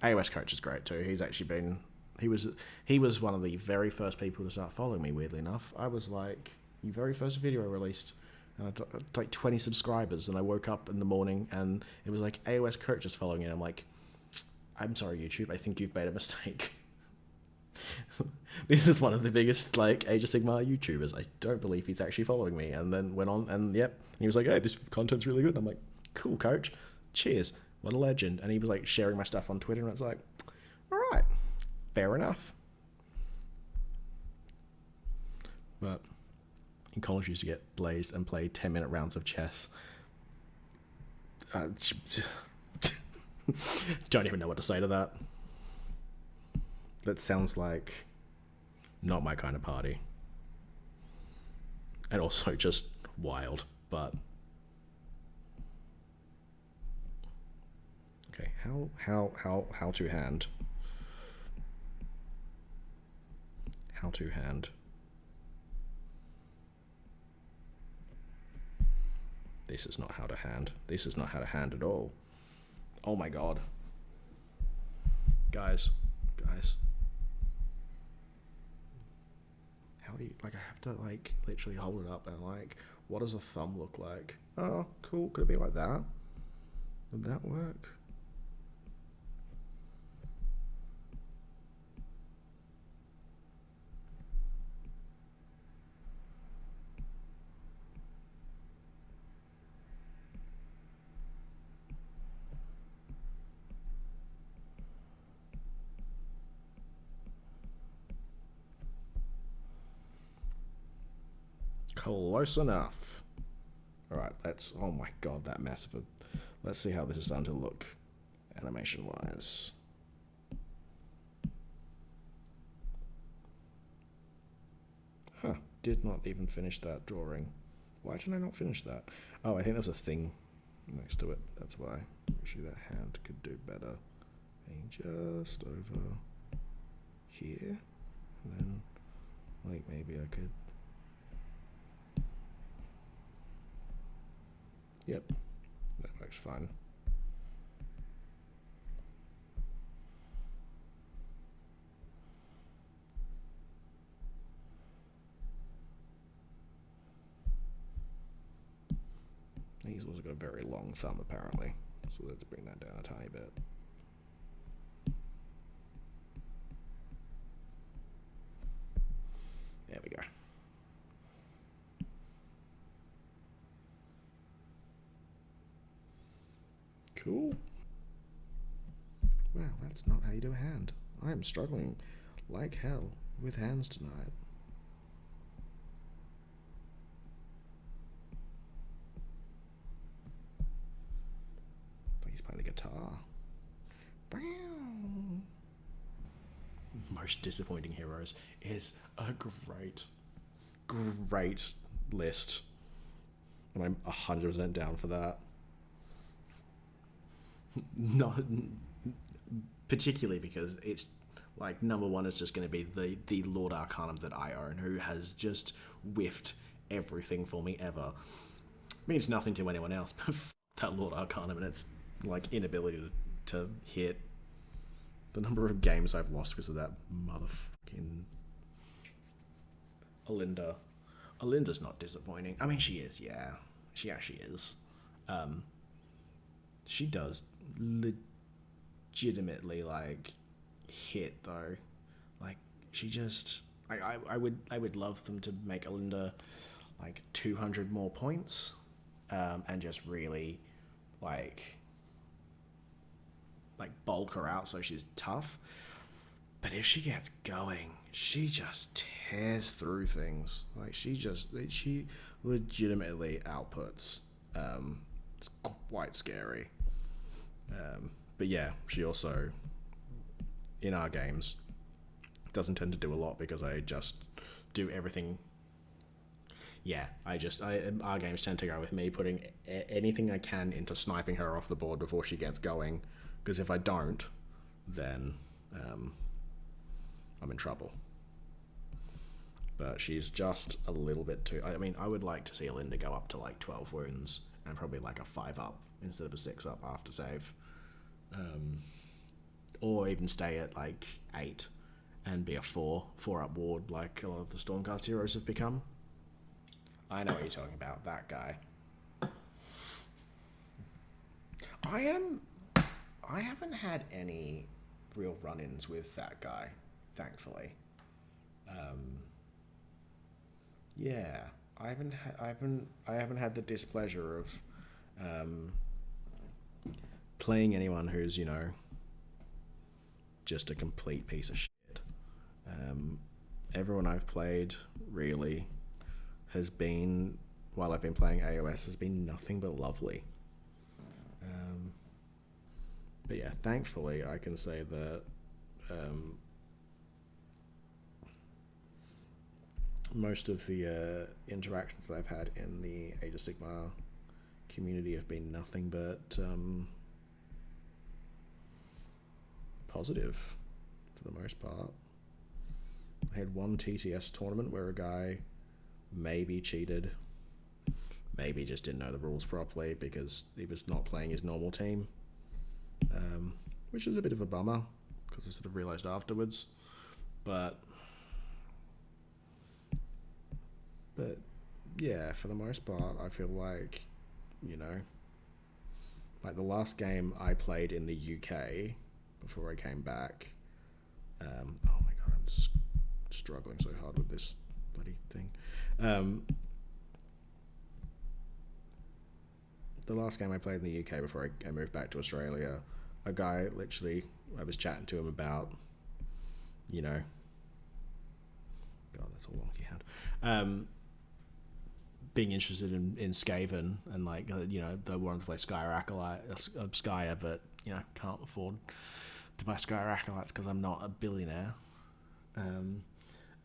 AOS Coach is great too. He's actually been, he was one of the very first people to start following me, weirdly enough. I was like the very first video I released, and I had like 20 subscribers, and I woke up in the morning and it was like, AOS Coach is following me, and I'm like, I'm sorry, YouTube, I think you've made a mistake. This is one of the biggest, like, Age of Sigmar YouTubers. I don't believe he's actually following me. And then went on, and yep, he was like, hey, this content's really good. And I'm like, cool, coach, cheers, what a legend. And he was, like, sharing my stuff on Twitter, and it's like, all right, fair enough. But in college, I used to get blazed and play 10-minute rounds of chess. Don't even know what to say to that. That sounds like not my kind of party. And also just wild, but okay, how to hand. How to hand. This is not how to hand. This is not how to hand at all. Oh my god. Guys. How do you, like, I have to, like, literally hold it up and, like, what does a thumb look like? Oh, cool. Could it be like that? Would that work? Close enough. Alright, let's, oh my god, that massive. Let's see how this is starting to look animation wise. Huh, did not even finish that drawing. Why did I not finish that? Oh, I think there was a thing next to it. That's why. Actually, that hand could do better being just over here. And then, like, maybe I could... Yep, that works fine. He's also got a very long thumb, apparently. So let's bring that down a tiny bit. There we go. Cool. Wow, that's not how you do a hand. I am struggling like hell with hands tonight. He's playing the guitar. Most disappointing heroes is a great list. And I'm 100% down for that. Not particularly because it's like number one is just going to be the Lord Arcanum that I own, who has just whiffed everything for me ever. Means nothing to anyone else, but that Lord Arcanum and its like inability to hit. The number of games I've lost because of that motherfucking Alinda. Alinda's not disappointing. I mean, she is, yeah. She actually is. She does legitimately, like, hit, though. Like, she just... I would love them to make Alinda, like, 200 more points, and just really, like bulk her out so she's tough. But if she gets going, she just tears through things. Like, she legitimately outputs. It's quite scary. But yeah, she also, in our games, doesn't tend to do a lot because I just do everything. Yeah, our games tend to go with me putting anything I can into sniping her off the board before she gets going. Because if I don't, then I'm in trouble. But she's just a little bit too... I mean, I would like to see Alinda go up to like 12 wounds and probably like a 5 up instead of a 6 up after save. Or even stay at like 8 and be a 4 up ward like a lot of the Stormcast heroes have become. I know what you're talking about, that guy. I haven't had any real run-ins with that guy, thankfully. Yeah, I haven't had the displeasure of playing anyone who's, you know, just a complete piece of shit. Everyone I've played really has been, while I've been playing AOS, has been nothing but lovely. But yeah, thankfully I can say that most of the interactions that I've had in the Age of Sigmar community have been nothing but positive for the most part. I had one TTS tournament where a guy maybe cheated, maybe just didn't know the rules properly because he was not playing his normal team. Which is a bit of a bummer because I sort of realised afterwards, but yeah, for the most part, I feel like, you know, like the last game I played in the UK before I came back. Oh my god, I'm struggling so hard with this bloody thing. The last game I played in the UK before I moved back to Australia, a guy literally, I was chatting to him about, you know, God, that's a wonky hand, being interested in Skaven and like, you know, they wanted to play Skyer, but, you know, can't afford to buy Skyer Acolytes because I'm not a billionaire. And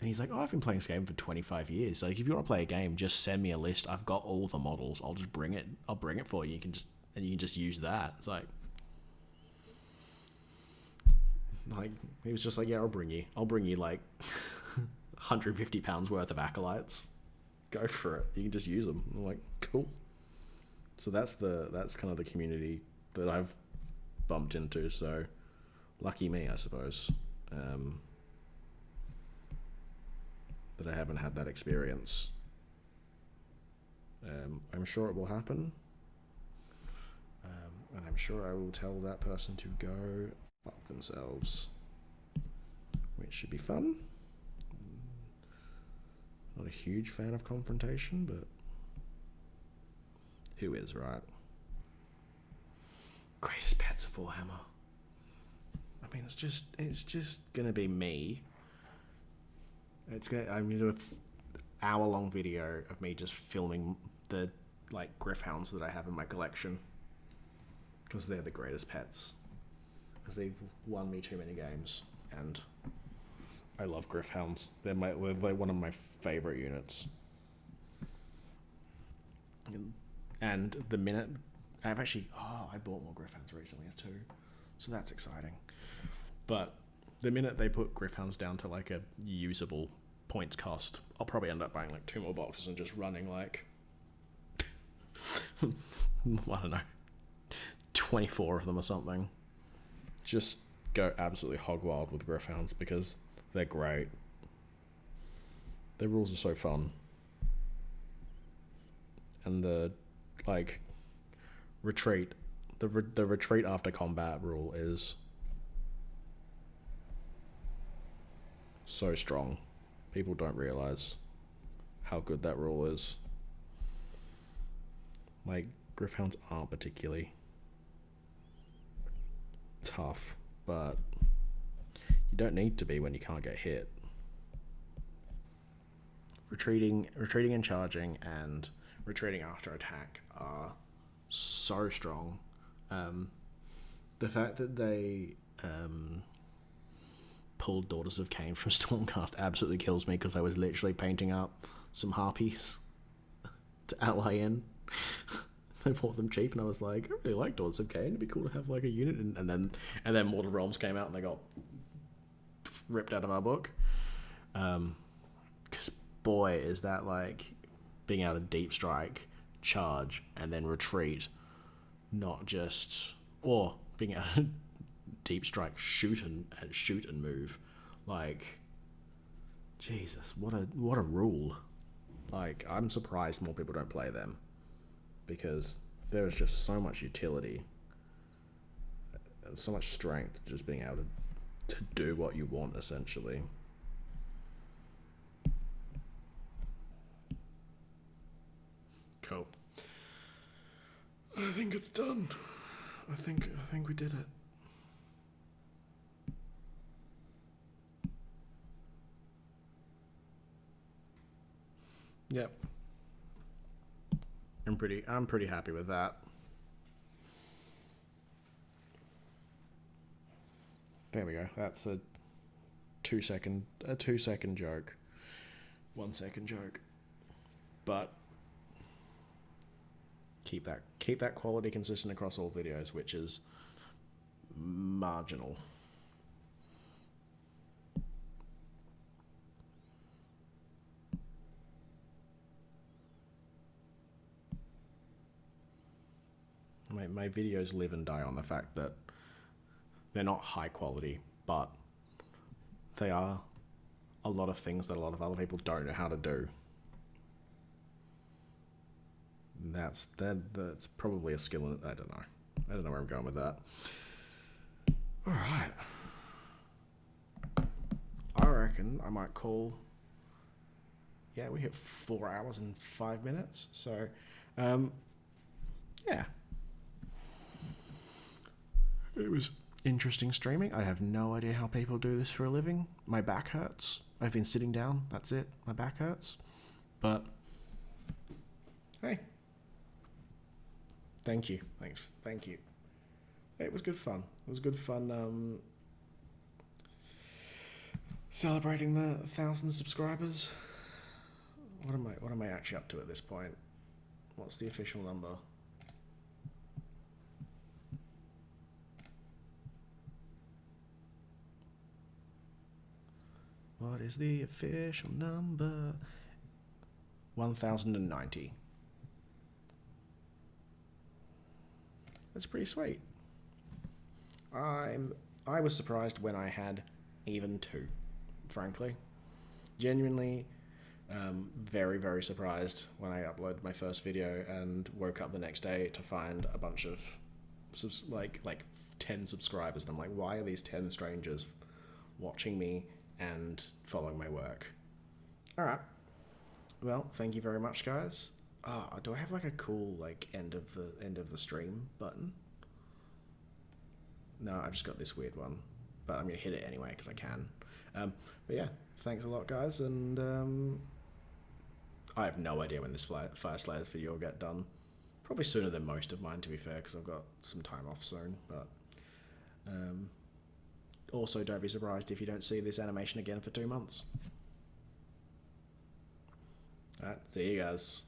he's like, oh, I've been playing Skaven for 25 years. So like, if you want to play a game, just send me a list. I've got all the models. I'll just bring it. I'll bring it for you. You can just and you can just use that. It's like he was just like, yeah, I'll bring you like 150 pounds worth of acolytes. Go for it. You can just use them. I'm like, cool. So that's kind of the community that I've bumped into. So lucky me, I suppose, that I haven't had that experience. I'm sure it will happen, and I'm sure I will tell that person to go fuck themselves, which should be fun. Not a huge fan of confrontation, but who is, right? Greatest pets of Warhammer. I mean, it's just gonna be me. I'm gonna do an hour-long video of me just filming the like Griffhounds that I have in my collection, because they're the greatest pets. Because they've won me too many games, and I love Griffhounds. They're like one of my favorite units. And the minute I bought more Griffhounds recently too, so that's exciting. But the minute they put Griffhounds down to like a usable points cost, I'll probably end up buying like 2 more boxes and just running like I don't know, 24 of them or something. Just go absolutely hog wild with Griffhounds because they're great. Their rules are so fun. And the like retreat, the retreat after combat rule is so strong. People don't realize how good that rule is. Like, Griffhounds aren't particularly tough, but you don't need to be when you can't get hit. Retreating and charging and retreating after attack are so strong. The fact that they pulled Daughters of Cain from Stormcast absolutely kills me, because I was literally painting up some harpies to ally in. I bought them cheap, and I was like, I really like Daughters of Cain. It'd be cool to have like a unit, and then Mortal Realms came out and they got ripped out of our book. Because boy, is that like being able to deep strike, charge, and then retreat, not just, or being able to deep strike, shoot and move. Like, Jesus, what a rule. Like, I'm surprised more people don't play them, because there is just so much utility and so much strength just being able to do what you want, essentially. Cool. I think it's done. I think we did it. Yep. I'm pretty happy with that. There we go. That's a 2 second joke. 1 second joke. But keep that quality consistent across all videos, which is marginal. My videos live and die on the fact that they're not high quality, but they are a lot of things that a lot of other people don't know how to do. That's probably a skill. I don't know where I'm going with that. All right. I reckon I might call. Yeah, we hit 4 hours and 5 minutes. So, yeah. It was interesting streaming. I have no idea how people do this for a living. My back hurts. I've been sitting down. That's it. My back hurts. But, hey. Thank you. Thanks. Thank you. It was good fun. It was good fun celebrating the 1,000 subscribers. What am I actually up to at this point? What's the official number? What is the official number? 1090. That's pretty sweet. I was surprised when I had even 2, frankly. Genuinely, very, very surprised when I uploaded my first video and woke up the next day to find a bunch of like 10 subscribers. And I'm like, why are these 10 strangers watching me and following my work? All right. Well, thank you very much, guys. Do I have like a cool like end of the stream button? No, I've just got this weird one, but I'm gonna hit it anyway because I can. But yeah, thanks a lot, guys, and I have no idea when this Fyreslayer's video will get done. Probably sooner than most of mine, to be fair, because I've got some time off soon. But also, don't be surprised if you don't see this animation again for 2 months. Alright, see you guys.